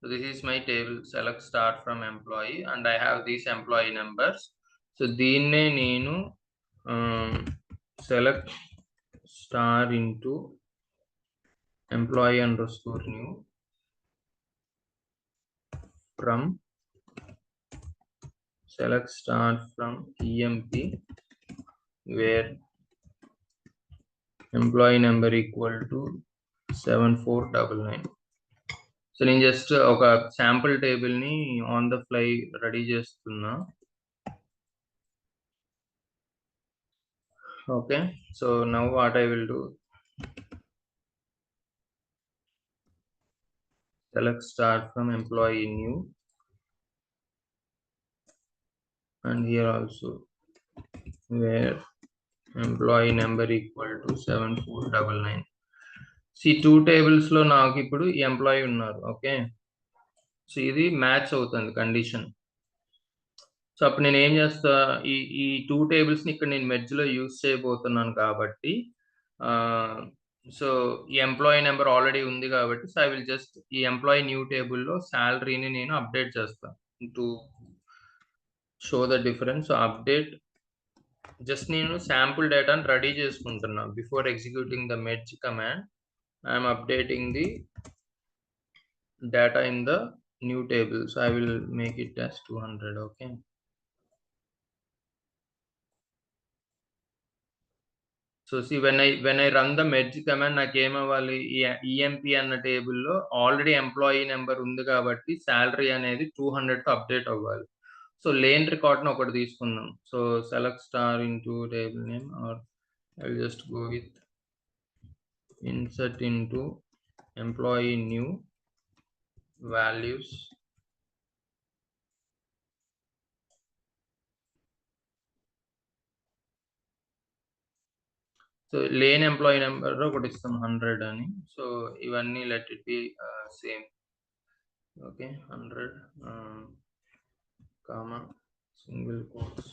So this is my table, select start from employee, and I have these employee numbers. So దీన్నే నేను select star into employee underscore new from select start from emp where employee number equal to 7499. So నేను just ఒక sample table ని on the fly ready చేస్తున్నా. Okay, so now what I will do, select start from employee new, and here also where employee number equal to 7499. See, 2 tables లో నాకు ఇప్పుడు ఈ employee ఉన్నారు. Okay, so ఇది match అవుతుంది condition. So అప్పుడు నేను ఏం చేస్తా, ఈ 2 టేబుల్స్ ని ఇక్కడ నేను మెర్జ్ లో యూజ్ చేయబోతున్నాను కాబట్టి సో ఈ ఎంప్లాయీ నెంబర్ ఆల్రెడీ ఉంది కాబట్టి, సో ఐ విల్ జస్ట్ ఈ ఎంప్లాయీ న్యూ టేబుల్లో శాలరీని నేను అప్డేట్ చేస్తాను to show the difference. So update just నేను శాంపుల్ డేటాను రెడీ చేసుకుంటున్నా. Before executing the merge command I'm updating the data in the new table. So I will make it as 200. Okay, so see, when I run the merge command నాకు ఏమవ్వాలి, emp అన్న table లో already employee number ఉంది కాబట్టి salary అనేది 200 తో update అవ్వాలి. So lane record ని ఒకటి తీసుకుందాం. So select star into table name, or I will just go with insert into employee new values. So లేన్ ఎంప్లాయీ నెంబర్ ఒకటి ఇస్తాం 100 అని. సో ఇవన్నీ let it be same. Okay, 100 comma single quotes.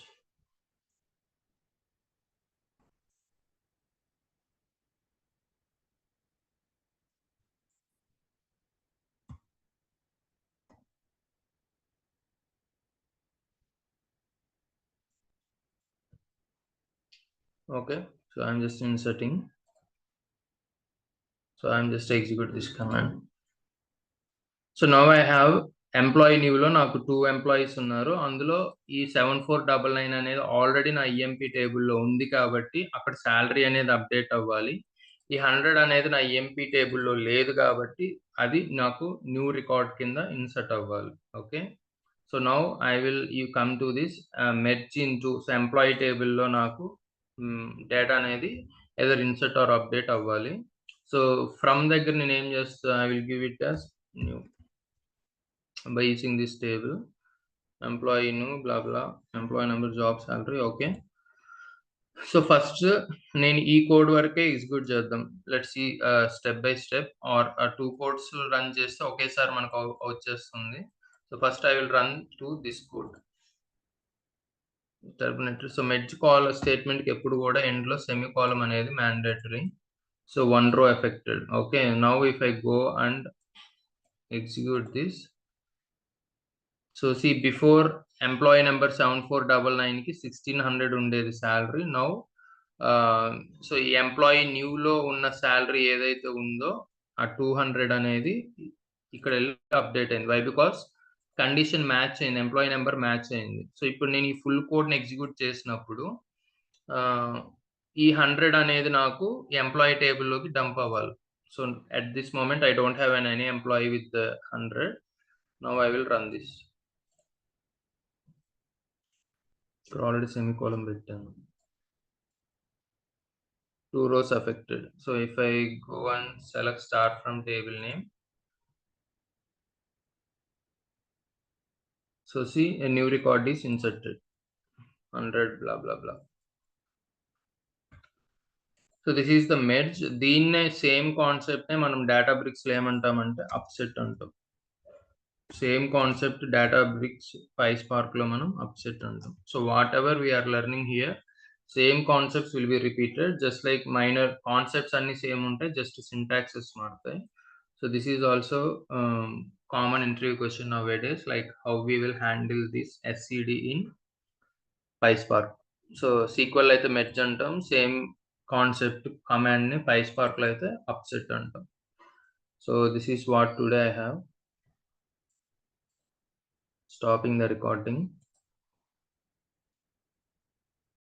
Okay, so I'm just inserting. So I'm just execute this command. So now I have employee new లో నాకు 2 employees ఉన్నారు. అందులో ఈ 7499 అనేది ఆల్రెడీ నా ఈఎంపీ టేబుల్లో ఉంది కాబట్టి అక్కడ శాలరీ అనేది అప్డేట్ అవ్వాలి. ఈ 100 అనేది నా ఈఎంపీ టేబుల్లో లేదు కాబట్టి అది నాకు న్యూ రికార్డ్ కింద ఇన్సర్ట్ అవ్వాలి. Okay, so now I will you come to this merge into. So employee టేబుల్లో నాకు డేటా అనేది ఎదర్ ఇన్సర్ట్ ఆర్ అప్డేట్ అవ్వాలి. సో ఫ్రమ్ దగ్గర నేను ఏం చేస్తా, I will give it as new by using this table, employee new blah blah, employee number, job, salary. Okay, so first నేను ఈ కోడ్ వరకే ఎగ్జిక్యూట్ చేద్దాం. Let's see step by step, or 2 codes run చేస్తే ఒకేసారి మనకు వచ్చేస్తుంది. So first I will run to this code terminator. So merge call statement కి ఎప్పుడు కూడా ఎండ్ లో సెమీ కాలమ్ అనేది mandatory. So 1 row affected. Okay, now if I go and execute this, so see, before employee number 7499 కి 1600 ఉండేది salary. Now so ఈ employee new లో ఉన్న శాలరీ ఏదైతే ఉందో ఆ 200 అనేది ఇక్కడ అప్డేట్ అయింది. వై? బికాస్ కండిషన్ మ్యాచ్ అయింది, ఎంప్లాయీ నెంబర్ మ్యాచ్ అయింది. సో ఇప్పుడు నేను ఈ ఫుల్ కోడ్ ని ఎగ్జిక్యూట్ చేసినప్పుడు ఈ 100 అనేది నాకు ఎంప్లాయీ టేబుల్ లోకి డంప్ అవ్వాలి. So at this moment I don't have any employee with 100. Now I will run this. Already semicolon పెట్టాను. 2 rows affected. So if I go and select start from table name, so see a new record is inserted, 100 blah blah blah. So this is the merge. దీన్నే same concept నే మనం డేటాబ్రిక్స్ లో ఏమంటామంటే upset అంటాం. Same concept డేటాబ్రిక్స్ PySpark లో మనం upsert అంటాం. So whatever we are learning here, same concepts will be repeated, just like minor concepts అన్ని సేమ్ ఉంటాయి, జస్ట్ సింటాక్సెస్ మారుతాయి. So this is also common interview question nowadays, like how we will handle this SCD in PySpark. So SQL అయితే merge అంటాం, same concept command ని PySpark లో అయితే upsert అంటాం. So this is what today I have. Stopping the recording.